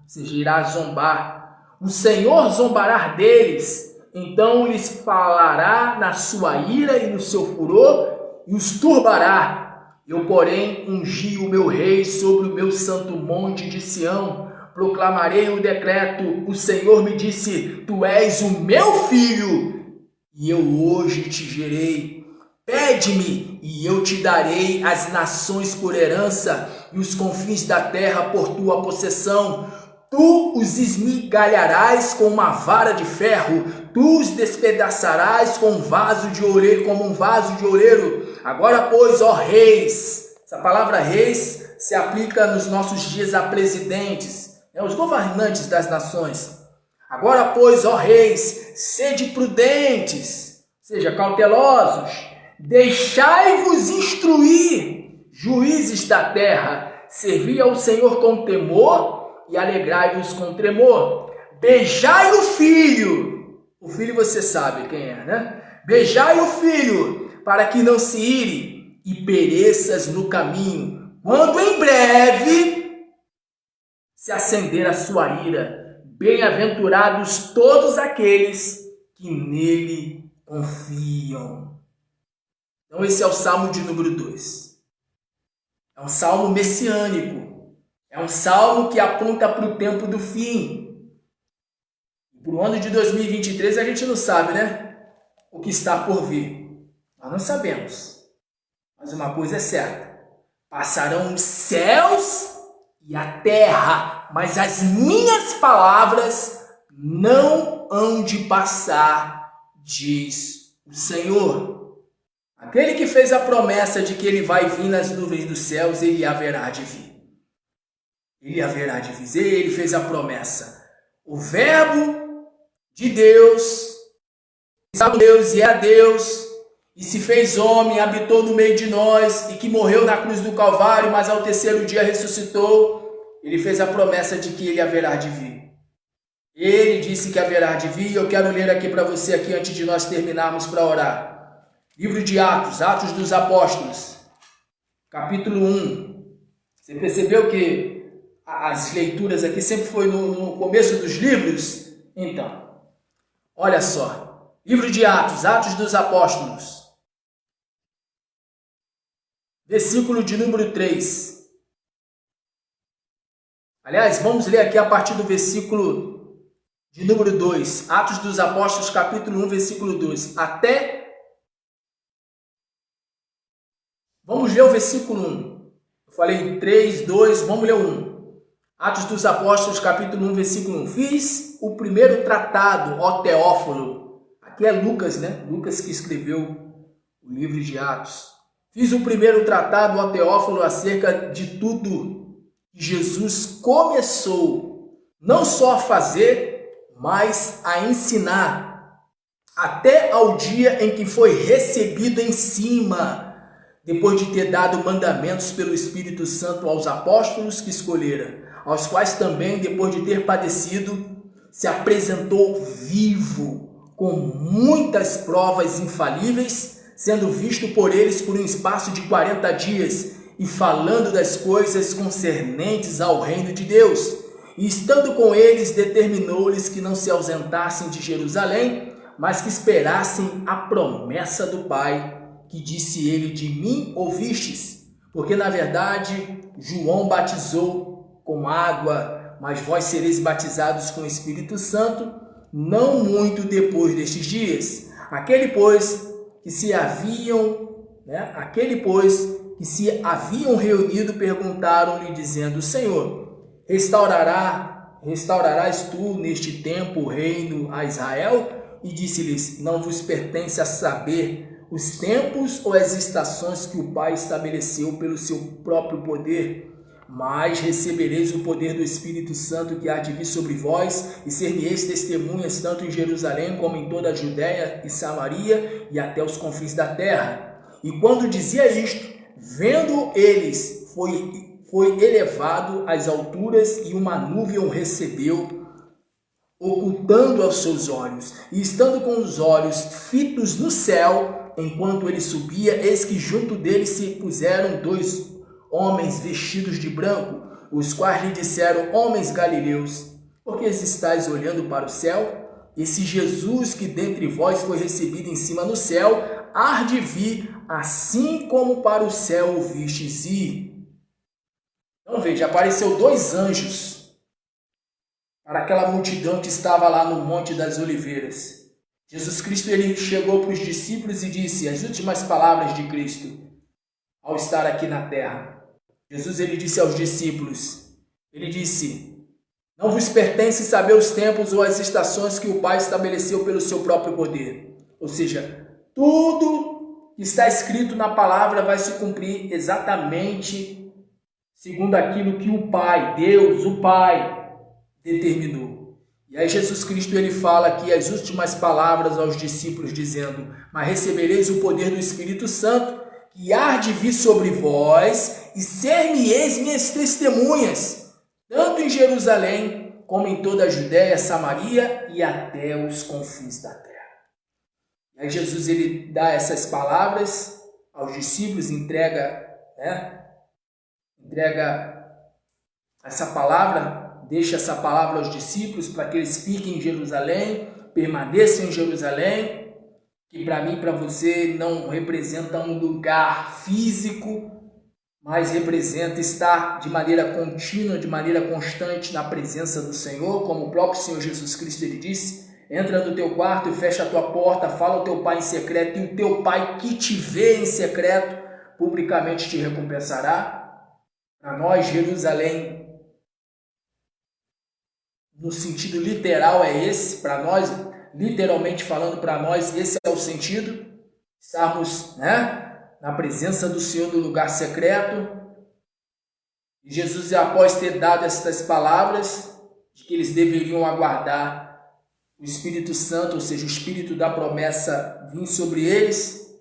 zombar. O Senhor zombará deles, então lhes falará na sua ira e no seu furor e os turbará. Eu, porém, ungi o meu rei sobre o meu santo monte de Sião. Proclamarei o decreto. O Senhor me disse: tu és o meu filho, e eu hoje te gerei. Pede-me, e eu te darei as nações por herança, e os confins da terra por tua possessão. Tu os esmigalharás com uma vara de ferro, tu os despedaçarás com um vaso de oureiro, como um vaso de oureiro. Agora, pois, ó reis, essa palavra reis se aplica nos nossos dias a presidentes, os governantes das nações. Agora, pois, ó reis, sede prudentes, seja cautelosos, deixai-vos instruir, juízes da terra, servi ao Senhor com temor e alegrai-vos com tremor. Beijai o filho você sabe quem é, né? Beijai o filho, para que não se ire e pereças no caminho, quando em breve se acender a sua ira. Bem-aventurados todos aqueles que nele confiam. Então esse é o Salmo de número 2. É um salmo messiânico. É um salmo que aponta para o tempo do fim. Para o ano de 2023 a gente não sabe, né? O que está por vir. Nós não sabemos. Mas uma coisa é certa. Passarão os céus e a terra, mas as minhas palavras não hão de passar, diz o Senhor. Aquele que fez a promessa de que ele vai vir nas nuvens dos céus, ele haverá de vir. Ele haverá de vir. Ele fez a promessa. O verbo de Deus, sabe Deus e é Deus, e se fez homem, habitou no meio de nós, e que morreu na cruz do Calvário, mas ao terceiro dia ressuscitou. Ele fez a promessa de que ele haverá de vir. Ele disse que haverá de vir, e eu quero ler aqui para você, aqui antes de nós terminarmos para orar. Livro de Atos, Atos dos Apóstolos, capítulo 1. Você percebeu que as leituras aqui sempre foi no começo dos livros? Então, olha só. Livro de Atos, Atos dos Apóstolos, versículo de número 3. Aliás, vamos ler aqui a partir do versículo de número 2. Atos dos Apóstolos, capítulo 1, versículo 2. Vamos ler o versículo 1. Eu falei 3, 2, vamos ler o 1. Atos dos Apóstolos, capítulo 1, versículo 1. Fiz o primeiro tratado, ó Teófilo. Aqui é Lucas, né? Lucas que escreveu o livro de Atos. Fiz o primeiro tratado, ó Teófilo, acerca de tudo que Jesus começou, não só a fazer, mas a ensinar, até ao dia em que foi recebido em cima, depois de ter dado mandamentos pelo Espírito Santo aos apóstolos que escolhera, aos quais também, depois de ter padecido, se apresentou vivo, com muitas provas infalíveis, sendo visto por eles por um espaço de 40 dias, e falando das coisas concernentes ao reino de Deus. E estando com eles, determinou-lhes que não se ausentassem de Jerusalém, mas que esperassem a promessa do Pai, que disse ele: de mim ouvistes, porque na verdade João batizou com água, mas vós sereis batizados com o Espírito Santo, não muito depois destes dias. Aquele, pois, que se haviam reunido, perguntaram-lhe, dizendo: Senhor, restaurarás tu neste tempo o reino a Israel? E disse-lhes: não vos pertence a saber os tempos ou as estações que o Pai estabeleceu pelo seu próprio poder, mas recebereis o poder do Espírito Santo que há de vir sobre vós, e ser-me-eis testemunhas tanto em Jerusalém como em toda a Judéia e Samaria e até os confins da terra. E quando dizia isto, vendo eles, foi elevado às alturas e uma nuvem o recebeu, ocultando aos seus olhos. E estando com os olhos fitos no céu, enquanto ele subia, eis que junto dele se puseram dois homens vestidos de branco, os quais lhe disseram: homens galileus, por que estáis olhando para o céu? Esse Jesus que dentre vós foi recebido em cima no céu, há de vir, assim como para o céu o vistes ir. Então veja, apareceu dois anjos para aquela multidão que estava lá no Monte das Oliveiras. Jesus Cristo ele chegou para os discípulos e disse as últimas palavras de Cristo ao estar aqui na terra. Jesus ele disse aos discípulos, ele disse: não vos pertence saber os tempos ou as estações que o Pai estabeleceu pelo seu próprio poder. Ou seja, tudo que está escrito na palavra vai se cumprir exatamente segundo aquilo que o Pai, Deus, o Pai, determinou. E aí Jesus Cristo ele fala aqui as últimas palavras aos discípulos dizendo: mas recebereis o poder do Espírito Santo, que há de vir sobre vós, e ser-me-eis minhas testemunhas, tanto em Jerusalém, como em toda a Judéia, Samaria e até os confins da terra. E aí Jesus ele dá essas palavras aos discípulos, entrega essa palavra, deixa essa palavra aos discípulos para que eles fiquem em Jerusalém, permaneçam em Jerusalém, que para mim e para você não representa um lugar físico, mas representa estar de maneira contínua, de maneira constante na presença do Senhor, como o próprio Senhor Jesus Cristo ele disse: entra no teu quarto e fecha a tua porta, fala ao teu pai em secreto, e o teu pai que te vê em secreto, publicamente te recompensará. Para nós, Jerusalém, no sentido literal é esse, para nós, literalmente falando para nós, esse é o sentido, estarmos na presença do Senhor no lugar secreto. E Jesus, após ter dado estas palavras, de que eles deveriam aguardar o Espírito Santo, ou seja, o Espírito da promessa vir sobre eles,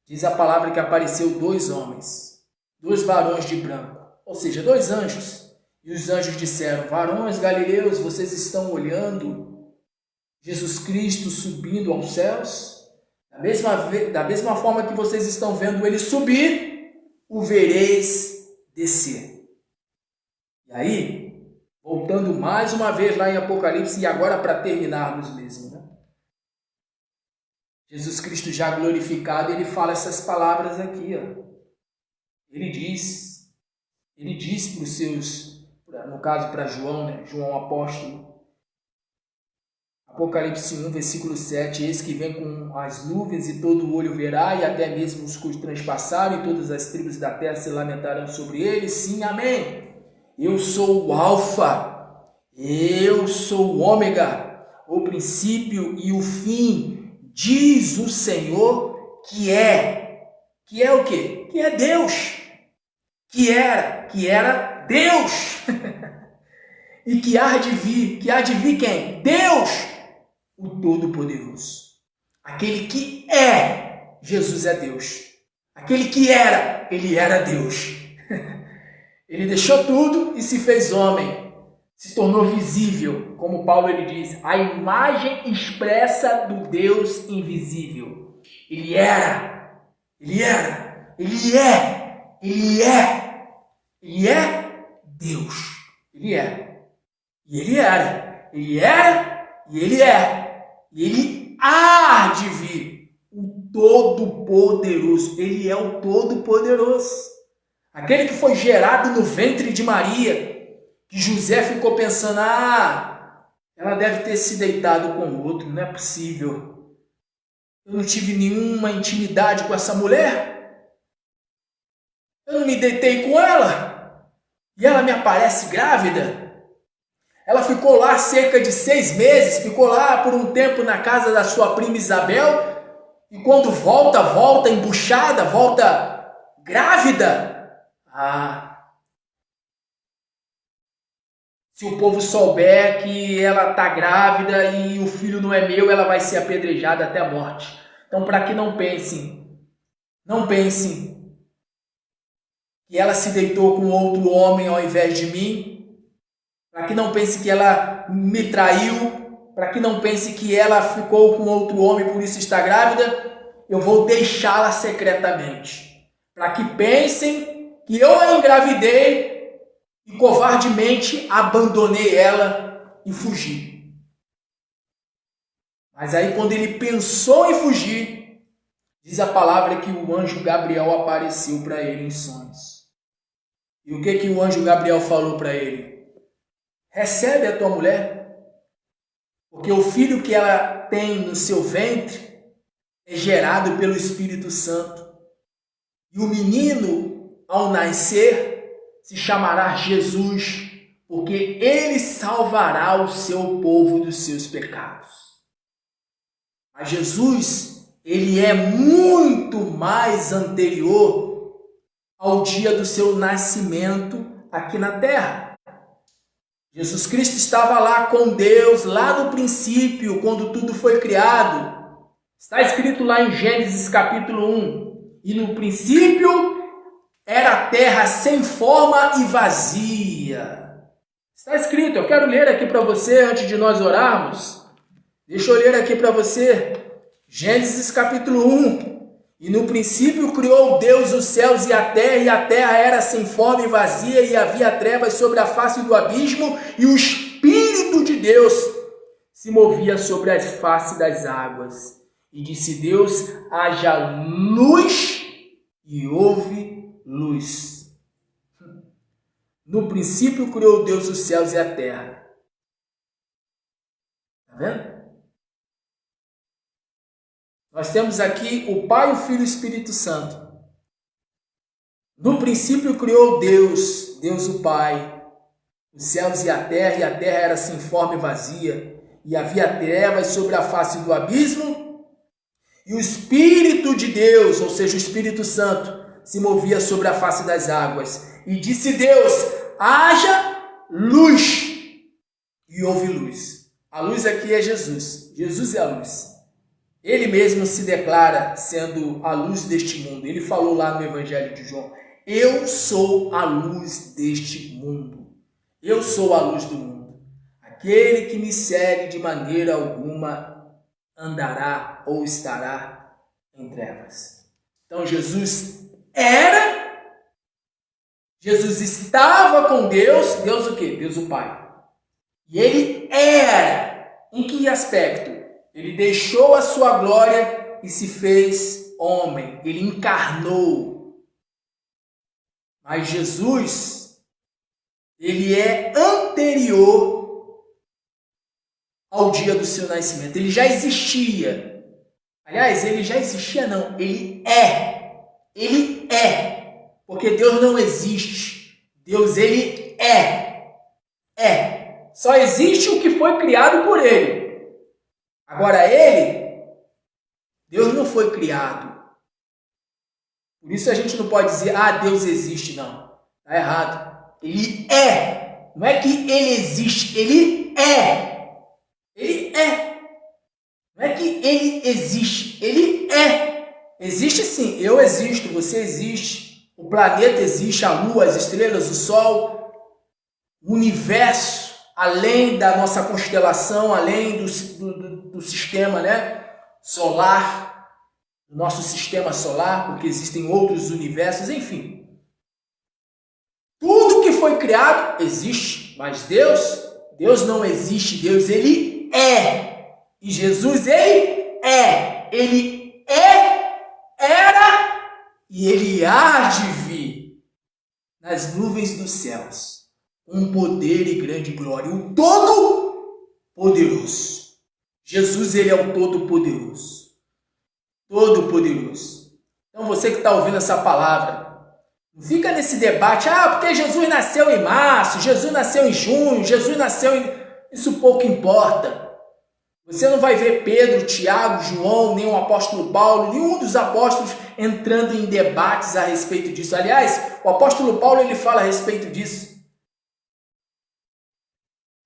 diz a palavra que apareceu dois homens, dois varões de branco, ou seja, dois anjos. E os anjos disseram: varões galileus, vocês estão olhando Jesus Cristo subindo aos céus? Da mesma forma que vocês estão vendo ele subir, o vereis descer. E aí, voltando mais uma vez lá em Apocalipse, e agora para terminarmos mesmo, Jesus Cristo já glorificado, ele fala essas palavras aqui. Ele diz para os seus, no caso para João, João apóstolo, Apocalipse 1, versículo 7, eis que vem com as nuvens e todo o olho verá, e até mesmo os que transpassaram, e todas as tribos da terra se lamentarão sobre ele. Sim, amém. Eu sou o Alfa, eu sou o Ômega, o princípio e o fim, diz o Senhor, que é o quê? Que é Deus, que era Deus, e que há de vir quem? Deus, o Todo-Poderoso. Aquele que é, Jesus é Deus. Aquele que era, ele era Deus. Ele deixou tudo e se fez homem. Se tornou visível, como Paulo ele diz, a imagem expressa do Deus invisível. Ele era, ele é Deus. Ele é. E ele era. Ele era e ele é. E ele há de vir, o Todo-Poderoso. Ele é o Todo-Poderoso. Aquele que foi gerado no ventre de Maria, que José ficou pensando: ela deve ter se deitado com o outro, não é possível. Eu não tive nenhuma intimidade com essa mulher. Eu não me deitei com ela. E ela me aparece grávida. Ela ficou lá cerca de 6 meses, ficou lá por um tempo na casa da sua prima Isabel, e quando volta embuchada, volta grávida. Se o povo souber que ela está grávida e o filho não é meu, ela vai ser apedrejada até a morte. Então, para que não pensem que ela se deitou com outro homem ao invés de mim, para que não pense que ela me traiu, para que não pense que ela ficou com outro homem, por isso está grávida, eu vou deixá-la secretamente. Para que pensem que eu a engravidei e covardemente abandonei ela e fugi. Mas aí quando ele pensou em fugir, diz a palavra que o anjo Gabriel apareceu para ele em sonhos. E o que o anjo Gabriel falou para ele? Recebe a tua mulher, porque o filho que ela tem no seu ventre é gerado pelo Espírito Santo. E o menino, ao nascer, se chamará Jesus, porque ele salvará o seu povo dos seus pecados. Mas Jesus, ele é muito mais anterior ao dia do seu nascimento aqui na terra. Jesus Cristo estava lá com Deus, lá no princípio, quando tudo foi criado. Está escrito lá em Gênesis capítulo 1. E no princípio era a terra sem forma e vazia. Está escrito, eu quero ler aqui para você antes de nós orarmos. Deixa eu ler aqui para você. Gênesis capítulo 1. E no princípio criou Deus os céus e a terra era sem forma e vazia, e havia trevas sobre a face do abismo, e o Espírito de Deus se movia sobre as faces das águas. E disse Deus, haja luz, e houve luz. No princípio criou Deus os céus e a terra. Está vendo? Nós temos aqui o Pai, o Filho e o Espírito Santo. No princípio criou Deus o Pai, os céus e a terra era sem forma e vazia, e havia trevas sobre a face do abismo, e o Espírito de Deus, ou seja, o Espírito Santo, se movia sobre a face das águas. E disse Deus, haja luz, e houve luz. A luz aqui é Jesus. Jesus é a luz. Ele mesmo se declara sendo a luz deste mundo. Ele falou lá no Evangelho de João, eu sou a luz deste mundo. Eu sou a luz do mundo. Aquele que me segue de maneira alguma andará ou estará em trevas. Então Jesus estava com Deus. Deus o quê? Deus o Pai. E ele era. Em que aspecto? Ele deixou a sua glória e se fez homem. Ele encarnou. Mas Jesus, ele é anterior ao dia do seu nascimento. Ele já existia. Aliás, ele já existia não. Ele é. Ele é. Porque Deus não existe. Deus, ele é. É. Só existe o que foi criado por ele. Agora Deus não foi criado. Por isso a gente não pode dizer, Deus existe, não. Está errado. Ele é. Não é que ele existe, ele é. Ele é. Não é que ele existe, ele é. Existe sim, eu existo, você existe. O planeta existe, a lua, as estrelas, o sol, o universo, além da nossa constelação, além do sistema, né, solar, do nosso sistema solar, porque existem outros universos, enfim. Tudo que foi criado existe, mas Deus não existe, Deus ele é. E Jesus ele é, era e ele há de vir nas nuvens dos céus. Um poder e grande glória, o Todo-Poderoso. Jesus, ele é o Todo-Poderoso. Todo-Poderoso. Então, você que está ouvindo essa palavra, não fica nesse debate, porque Jesus nasceu em março, Jesus nasceu em junho, Jesus nasceu em... Isso pouco importa. Você não vai ver Pedro, Tiago, João, nem o apóstolo Paulo, nenhum dos apóstolos entrando em debates a respeito disso. Aliás, o apóstolo Paulo, ele fala a respeito disso.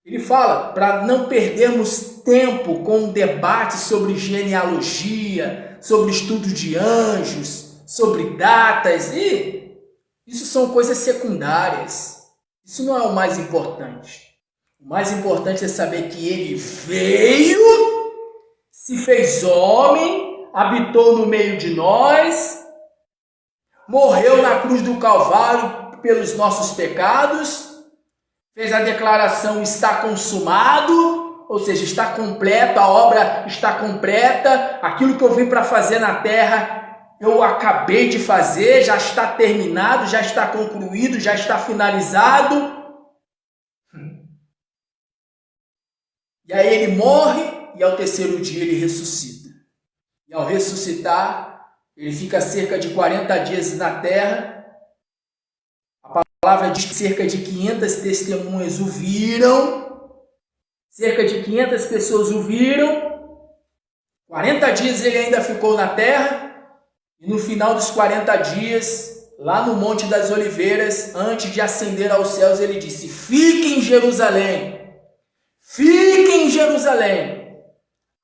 Ele fala para não perdermos tempo com um debate sobre genealogia, sobre estudo de anjos, sobre datas, e isso são coisas secundárias. Isso não é o mais importante. O mais importante é saber que ele veio, se fez homem, habitou no meio de nós, morreu na cruz do Calvário pelos nossos pecados, fez a declaração está consumado, ou seja, está completo, a obra está completa, aquilo que eu vim para fazer na terra, eu acabei de fazer, já está terminado, já está concluído, já está finalizado. E aí ele morre e ao terceiro dia ele ressuscita. E ao ressuscitar, ele fica cerca de 40 dias na terra. A palavra diz que cerca de 500 testemunhas o viram. Cerca de 500 pessoas o viram. 40 dias ele ainda ficou na terra. E no final dos 40 dias, lá no Monte das Oliveiras, antes de ascender aos céus, ele disse: fiquem em Jerusalém. Fiquem em Jerusalém,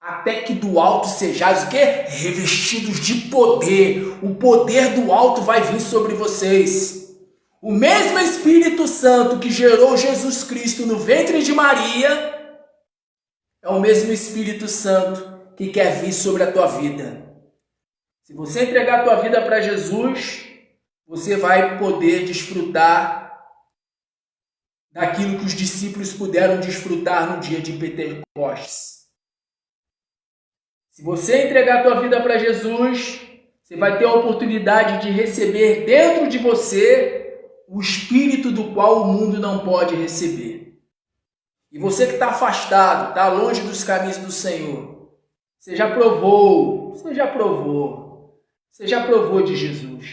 até que do alto sejais o quê? Revestidos de poder. O poder do alto vai vir sobre vocês. O mesmo Espírito Santo que gerou Jesus Cristo no ventre de Maria é o mesmo Espírito Santo que quer vir sobre a tua vida. Se você entregar a tua vida para Jesus, você vai poder desfrutar daquilo que os discípulos puderam desfrutar no dia de Pentecostes. Se você entregar a tua vida para Jesus, você vai ter a oportunidade de receber dentro de você o Espírito do qual o mundo não pode receber. E você que está afastado, está longe dos caminhos do Senhor, você já provou de Jesus,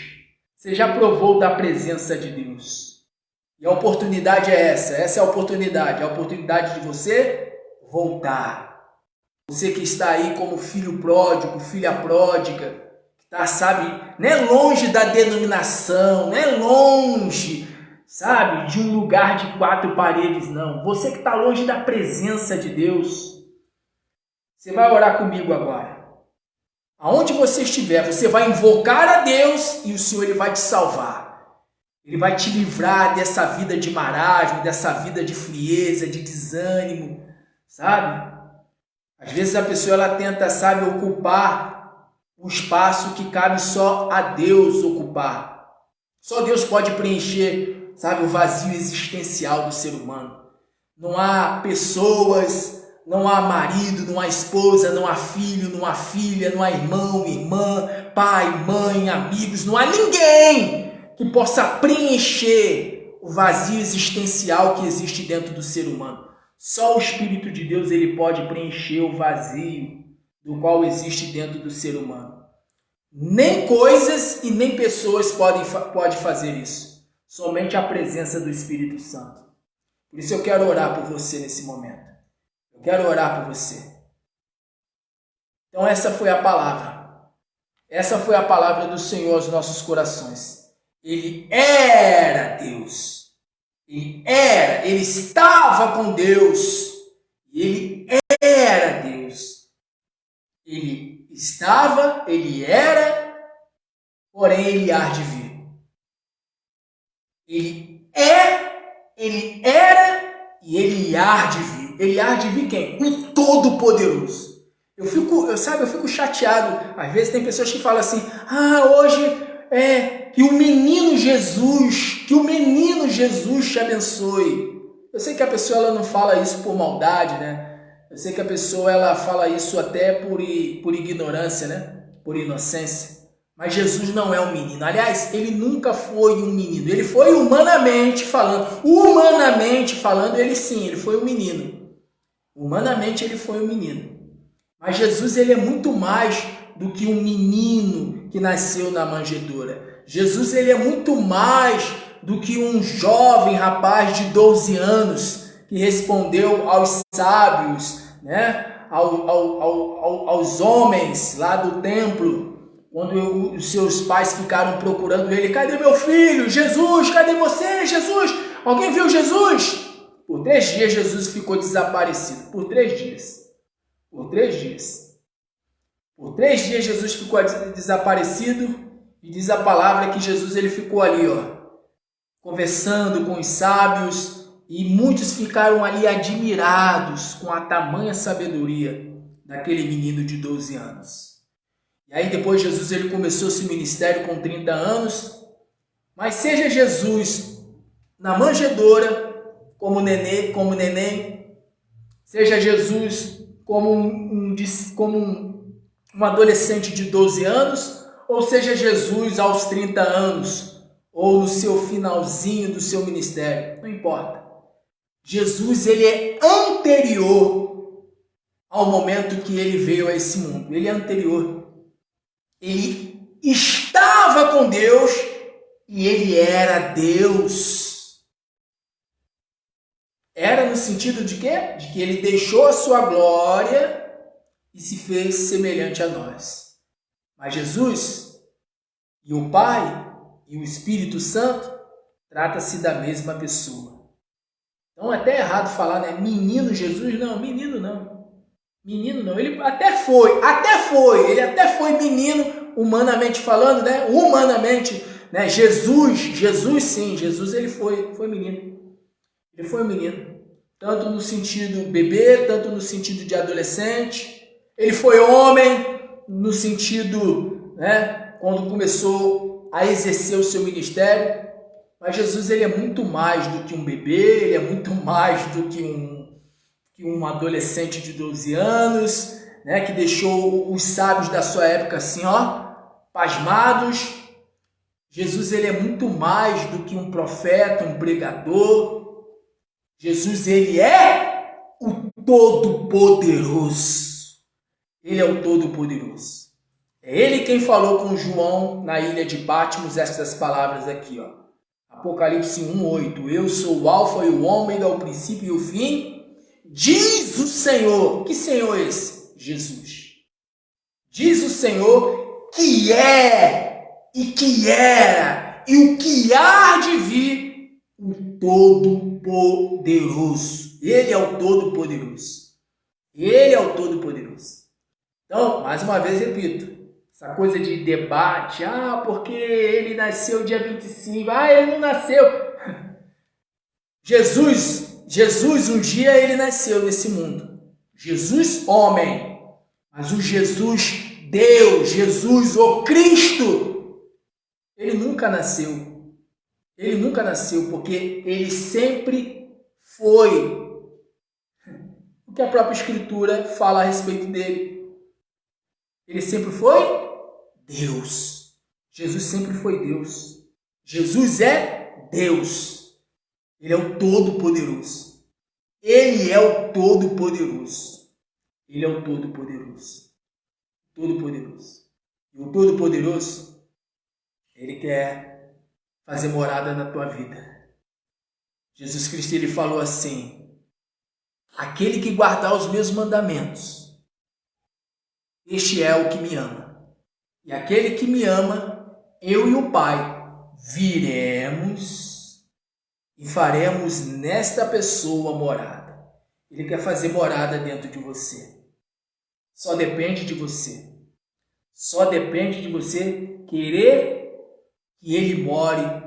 você já provou da presença de Deus. E a oportunidade é essa é a oportunidade de você voltar. Você que está aí como filho pródigo, filha pródiga, que está, sabe, não é longe da denominação, não é longe, sabe, de um lugar de 4 paredes, não. Você que está longe da presença de Deus, você vai orar comigo agora. Aonde você estiver, você vai invocar a Deus e o Senhor ele vai te salvar. Ele vai te livrar dessa vida de marasmo, dessa vida de frieza, de desânimo, sabe? Às vezes a pessoa ela tenta, sabe, ocupar o espaço que cabe só a Deus ocupar. Só Deus pode preencher, sabe, o vazio existencial do ser humano. Não há pessoas, não há marido, não há esposa, não há filho, não há filha, não há irmão, irmã, pai, mãe, amigos, não há ninguém que possa preencher o vazio existencial que existe dentro do ser humano. Só o Espírito de Deus ele pode preencher o vazio do qual existe dentro do ser humano. Nem coisas e nem pessoas podem fazer isso. Somente a presença do Espírito Santo. Por isso eu quero orar por você nesse momento. Eu quero orar por você. Então essa foi a palavra. Essa foi a palavra do Senhor aos nossos corações. Ele era Deus, ele estava com Deus, ele era Deus, ele estava, ele era, porém ele há de vir. Ele era e ele há de vir. Ele há de vir quem? O Todo-Poderoso. Eu fico chateado. Às vezes tem pessoas que falam assim, hoje que o menino Jesus te abençoe. Eu sei que a pessoa ela não fala isso por maldade, né? Eu sei que a pessoa ela fala isso até por ignorância, né? Por inocência. Mas Jesus não é um menino. Aliás, ele nunca foi um menino. Ele foi humanamente falando. Humanamente falando, ele foi um menino. Humanamente ele foi um menino. Mas Jesus ele é muito mais do que um menino que nasceu na manjedoura. Jesus ele é muito mais do que um jovem rapaz de 12 anos que respondeu aos sábios, né? aos homens lá do templo, quando os seus pais ficaram procurando ele. Cadê meu filho? Jesus, cadê você? Jesus, alguém viu Jesus? Por 3 dias Jesus ficou desaparecido. Por 3 dias. Por 3 dias. Por 3 dias Jesus ficou desaparecido. E diz a palavra que Jesus ele ficou ali, conversando com os sábios. E muitos ficaram ali admirados com a tamanha sabedoria daquele menino de 12 anos. E aí depois Jesus ele começou seu ministério com 30 anos. Mas seja Jesus na manjedoura, como neném, seja Jesus como um adolescente de 12 anos, ou seja Jesus aos 30 anos, ou no seu finalzinho do seu ministério, não importa. Jesus ele é anterior ao momento que ele veio a esse mundo. Ele é anterior. Ele estava com Deus e ele era Deus. Era no sentido de quê? De que ele deixou a sua glória e se fez semelhante a nós. Mas Jesus e o Pai e o Espírito Santo trata-se da mesma pessoa. Então é até errado falar, né? Menino Jesus, não, menino não. Menino não, ele até foi, ele até foi menino, humanamente falando, né? Humanamente, né? Jesus sim, Jesus ele foi menino. Ele foi menino. Tanto no sentido bebê, tanto no sentido de adolescente. Ele foi homem no sentido, né? Quando começou a exercer o seu ministério. Mas Jesus ele é muito mais do que um bebê, ele é muito mais do que um adolescente de 12 anos, né, que deixou os sábios da sua época assim, pasmados. Jesus ele é muito mais do que um profeta, um pregador. Jesus ele é o Todo-Poderoso. Ele é o Todo-Poderoso. É ele quem falou com João na ilha de Patmos estas palavras aqui, Apocalipse 1:8. Eu sou o alfa e o ômega, o princípio e o fim, diz o Senhor. Que Senhor é esse? Jesus. Diz o Senhor que é e que era e o que há de vir, o Todo-Poderoso. Ele é o Todo-Poderoso. Ele é o Todo-Poderoso. Então, mais uma vez repito, essa coisa de debate, porque ele nasceu dia 25, ele não nasceu. Jesus um dia ele nasceu nesse mundo. Jesus homem, mas o Jesus Deus, Jesus o Cristo, ele nunca nasceu. Ele nunca nasceu porque ele sempre foi. O que a própria Escritura fala a respeito dele. Ele sempre foi Deus. Jesus sempre foi Deus. Jesus é Deus. Ele é o Todo-Poderoso. Ele é o Todo-Poderoso. Ele é o Todo-Poderoso. Todo-Poderoso. E o Todo-Poderoso, ele quer fazer morada na tua vida. Jesus Cristo, ele falou assim: aquele que guardar os meus mandamentos, este é o que me ama. E aquele que me ama, eu e o Pai viremos e faremos nesta pessoa morada. Ele quer fazer morada dentro de você. Só depende de você. Só depende de você querer que ele more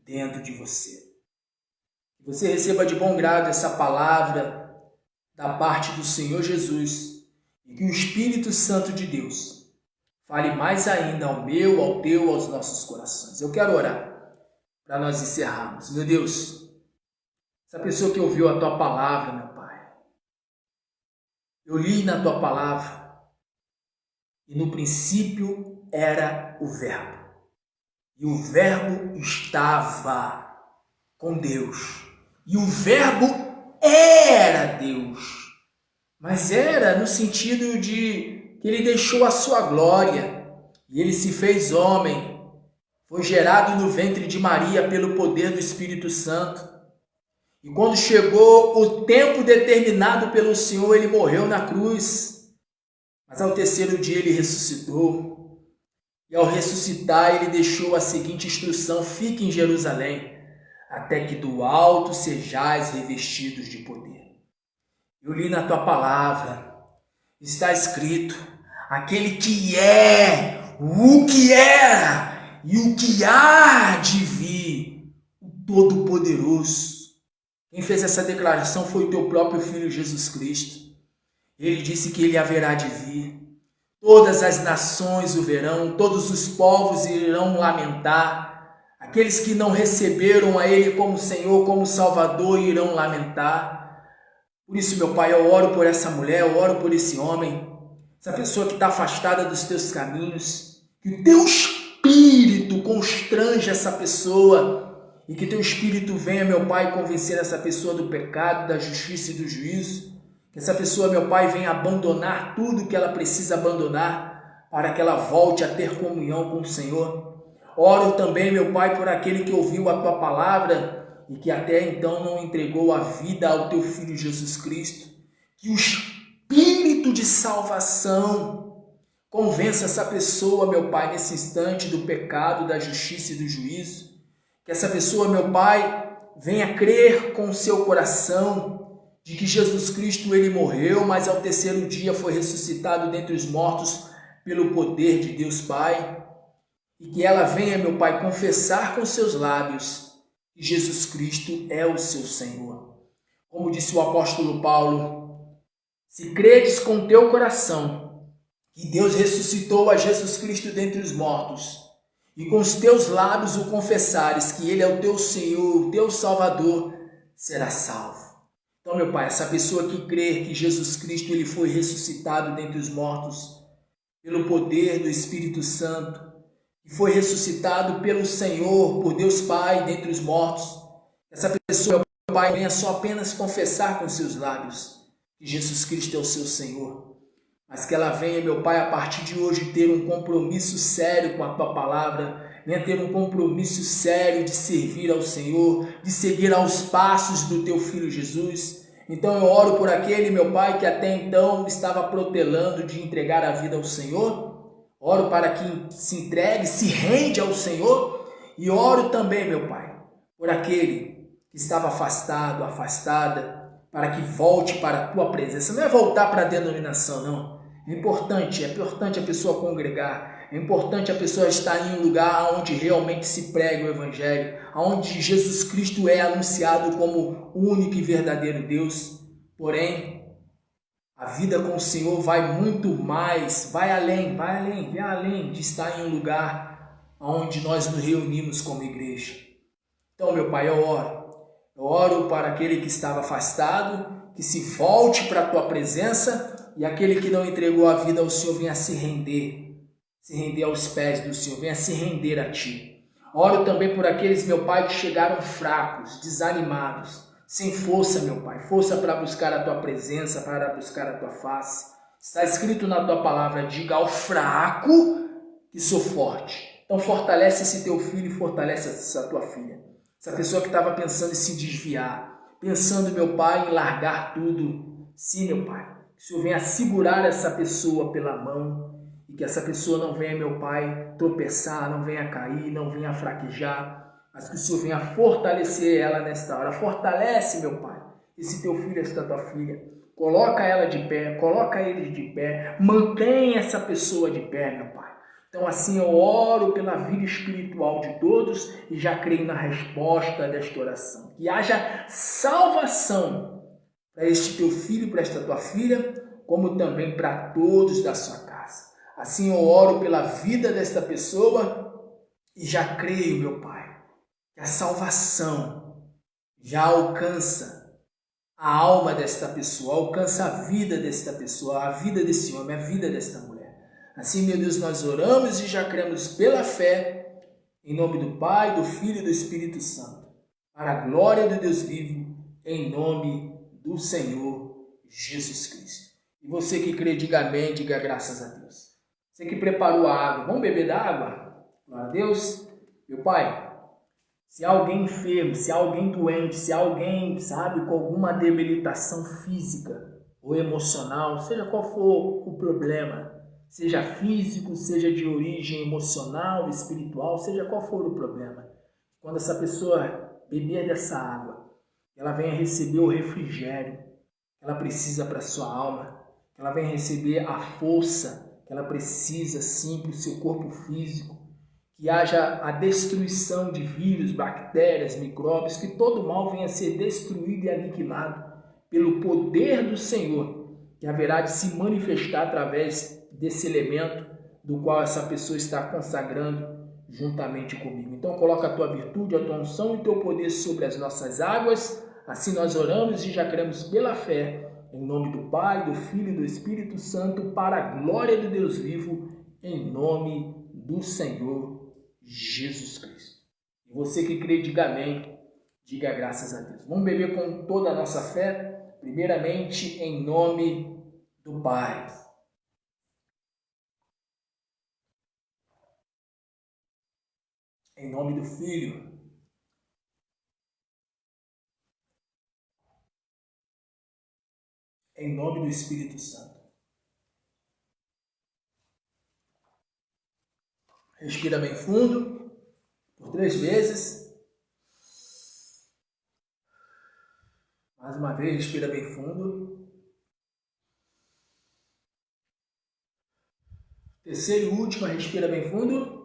dentro de você. Que você receba de bom grado essa palavra da parte do Senhor Jesus e que o Espírito Santo de Deus fale mais ainda ao meu, ao teu, aos nossos corações. Eu quero orar para nós encerrarmos. Meu Deus, essa pessoa que ouviu a tua palavra, meu Pai, eu li na tua palavra e no princípio era o Verbo. E o Verbo estava com Deus. E o Verbo era Deus. Mas era no sentido de que ele deixou a sua glória e ele se fez homem. Foi gerado no ventre de Maria pelo poder do Espírito Santo. E quando chegou o tempo determinado pelo Senhor, ele morreu na cruz. Mas ao terceiro dia ele ressuscitou. E ao ressuscitar, ele deixou a seguinte instrução: fique em Jerusalém, até que do alto sejais revestidos de poder. Eu li na tua palavra, está escrito, aquele que é, o que era e o que há de vir, o Todo-Poderoso. Quem fez essa declaração foi o teu próprio Filho Jesus Cristo. Ele disse que ele haverá de vir. Todas as nações o verão, todos os povos irão lamentar. Aqueles que não receberam a ele como Senhor, como Salvador, irão lamentar. Por isso, meu Pai, eu oro por essa mulher, eu oro por esse homem, essa pessoa que está afastada dos teus caminhos, que o teu Espírito constrange essa pessoa e que teu Espírito venha, meu Pai, convencer essa pessoa do pecado, da justiça e do juízo. Que essa pessoa, meu Pai, venha abandonar tudo que ela precisa abandonar para que ela volte a ter comunhão com o Senhor. Oro também, meu Pai, por aquele que ouviu a tua palavra e que até então não entregou a vida ao teu Filho Jesus Cristo. Que o Espírito de salvação convença essa pessoa, meu Pai, nesse instante do pecado, da justiça e do juízo. Que essa pessoa, meu Pai, venha crer com o seu coração de que Jesus Cristo ele morreu, mas ao terceiro dia foi ressuscitado dentre os mortos pelo poder de Deus Pai. E que ela venha, meu Pai, confessar com seus lábios que Jesus Cristo é o seu Senhor. Como disse o apóstolo Paulo, se credes com teu coração que Deus ressuscitou a Jesus Cristo dentre os mortos, e com os teus lábios o confessares que ele é o teu Senhor, o teu Salvador, será salvo. Então, meu Pai, essa pessoa que crê que Jesus Cristo ele foi ressuscitado dentre os mortos pelo poder do Espírito Santo, que foi ressuscitado pelo Senhor, por Deus Pai, dentre os mortos. Essa pessoa, meu Pai, venha só apenas confessar com seus lábios que Jesus Cristo é o seu Senhor. Mas que ela venha, meu Pai, a partir de hoje ter um compromisso sério com a tua palavra, venha ter um compromisso sério de servir ao Senhor, de seguir aos passos do teu Filho Jesus. Então eu oro por aquele, meu Pai, que até então estava protelando de entregar a vida ao Senhor. Oro para que se entregue, se rende ao Senhor. E oro também, meu Pai, por aquele que estava afastado, afastada, para que volte para a tua presença. Não é voltar para a denominação, não. É importante a pessoa congregar. É importante a pessoa estar em um lugar onde realmente se prega o Evangelho, onde Jesus Cristo é anunciado como o único e verdadeiro Deus. Porém, a vida com o Senhor vai muito mais, vai além de estar em um lugar onde nós nos reunimos como igreja. Então, meu Pai, eu oro para aquele que estava afastado, que se volte para a tua presença, e aquele que não entregou a vida ao Senhor venha se render aos pés do Senhor, venha se render a ti. Oro também por aqueles, meu Pai, que chegaram fracos, desanimados, sem força, meu Pai, força para buscar a tua presença, para buscar a tua face. Está escrito na tua palavra, diga ao fraco que sou forte. Então fortalece esse teu filho e fortalece essa tua filha. Essa pessoa que estava pensando em se desviar, pensando, meu Pai, em largar tudo. Sim, meu Pai, que o Senhor venha segurar essa pessoa pela mão e que essa pessoa não venha, meu Pai, tropeçar, não venha cair, não venha fraquejar, mas que o Senhor venha fortalecer ela nesta hora. Fortalece, meu Pai, esse teu filho, essa tua filha. Coloca ela de pé, coloca ele de pé. Mantém essa pessoa de pé, meu Pai. Então assim eu oro pela vida espiritual de todos e já creio na resposta desta oração. Que haja salvação para este teu filho, para esta tua filha, como também para todos da sua casa. Assim eu oro pela vida desta pessoa e já creio, meu Pai, que a salvação já alcança a alma desta pessoa, alcança a vida desta pessoa, a vida desse homem, a vida desta mulher. Assim, meu Deus, nós oramos e já cremos pela fé, em nome do Pai, do Filho e do Espírito Santo, para a glória do Deus vivo, em nome do Senhor Jesus Cristo. E você que crê, diga amém, diga graças a Deus. Você que preparou a água, vamos beber da água? Glória a Deus. Meu Pai, se há alguém enfermo, se há alguém doente, se há alguém, sabe, com alguma debilitação física ou emocional, seja qual for o problema, seja físico, seja de origem emocional, espiritual, seja qual for o problema, quando essa pessoa beber dessa água, que ela venha receber o refrigério que ela precisa para a sua alma, que ela venha receber a força que ela precisa, sim, para o seu corpo físico, que haja a destruição de vírus, bactérias, micróbios, que todo mal venha a ser destruído e aniquilado pelo poder do Senhor, que haverá de se manifestar através desse elemento do qual essa pessoa está consagrando juntamente comigo. Então coloca a tua virtude, a tua unção e o teu poder sobre as nossas águas. Assim nós oramos e já cremos pela fé, em nome do Pai, do Filho e do Espírito Santo, para a glória de Deus vivo, em nome do Senhor Jesus Cristo. E você que crê, diga amém, diga graças a Deus. Vamos beber com toda a nossa fé, primeiramente em nome do Pai. Em nome do Filho, em nome do Espírito Santo. Respira bem fundo, por 3 vezes. Mais uma vez, respira bem fundo. Terceira e última, respira bem fundo.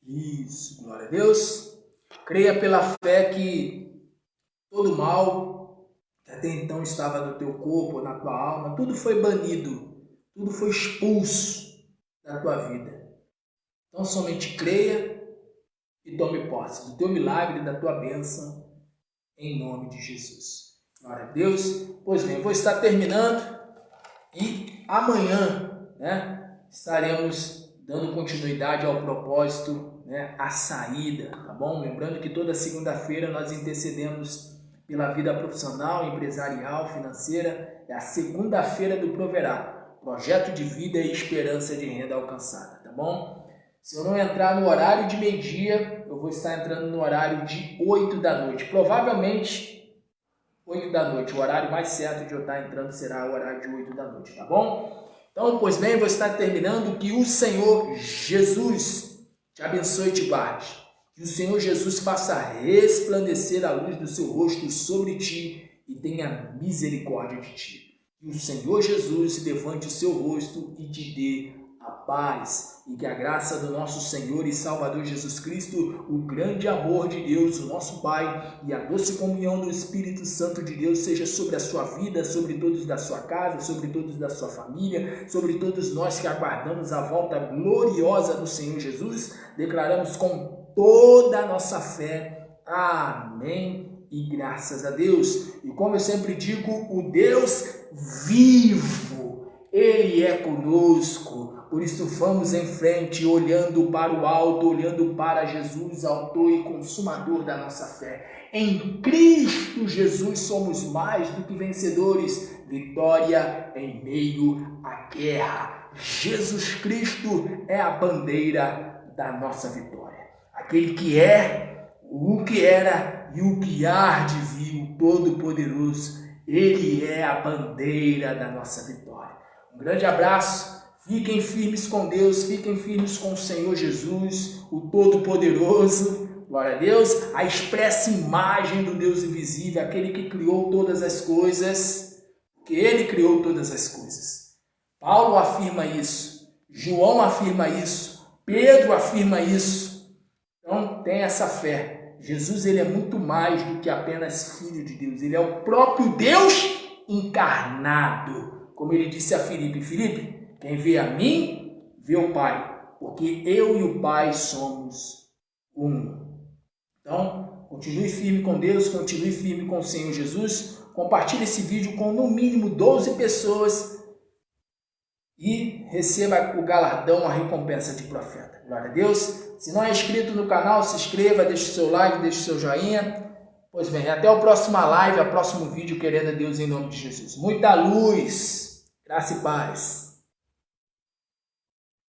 Isso, glória a Deus. Creia pela fé que todo mal que até então estava no teu corpo, na tua alma, tudo foi banido, tudo foi expulso da tua vida. Então somente creia e tome posse do teu milagre e da tua bênção, em nome de Jesus. Glória a Deus. Pois bem, eu vou estar terminando e amanhã, estaremos dando continuidade ao propósito, a saída, tá bom? Lembrando que toda segunda-feira nós intercedemos pela vida profissional, empresarial, financeira. É a segunda-feira do Proverá, projeto de vida e esperança de renda alcançada, tá bom? Se eu não entrar no horário de meio-dia, eu vou estar entrando no horário de 8 da noite. Provavelmente 8 da noite, o horário mais certo de eu estar entrando será o horário de 8 da noite, tá bom? Então, pois bem, vou estar terminando. Que o Senhor Jesus te abençoe e te guarde. Que o Senhor Jesus faça resplandecer a luz do seu rosto sobre ti e tenha misericórdia de ti. Que o Senhor Jesus levante o seu rosto e te dê a paz. E que a graça do nosso Senhor e Salvador Jesus Cristo, o grande amor de Deus, o nosso Pai, e a doce comunhão do Espírito Santo de Deus seja sobre a sua vida, sobre todos da sua casa, sobre todos da sua família, sobre todos nós que aguardamos a volta gloriosa do Senhor Jesus. Declaramos com toda a nossa fé. Amém. E graças a Deus. E como eu sempre digo, o Deus vivo, Ele é conosco. Por isso vamos em frente, olhando para o alto, olhando para Jesus, autor e consumador da nossa fé. Em Cristo Jesus somos mais do que vencedores. Vitória em meio à guerra. Jesus Cristo é a bandeira da nossa vitória. Aquele que é, o que era e o que há de vir, o Todo-Poderoso. Ele é a bandeira da nossa vitória. Um grande abraço. Fiquem firmes com Deus, fiquem firmes com o Senhor Jesus, o Todo-Poderoso. Glória a Deus, a expressa imagem do Deus invisível, aquele que criou todas as coisas, porque Ele criou todas as coisas. Paulo afirma isso, João afirma isso, Pedro afirma isso. Então, tem essa fé. Jesus, ele é muito mais do que apenas Filho de Deus. Ele é o próprio Deus encarnado. Como ele disse a Filipe, Filipe, quem vê a mim, vê o Pai, porque eu e o Pai somos um. Então, continue firme com Deus, continue firme com o Senhor Jesus. Compartilhe esse vídeo com no mínimo 12 pessoas e receba o galardão, a recompensa de profeta. Glória a Deus. Se não é inscrito no canal, se inscreva, deixe o seu like, deixe o seu joinha. Pois bem, até a próxima live, o próximo vídeo, querendo a Deus em nome de Jesus. Muita luz, graça e paz.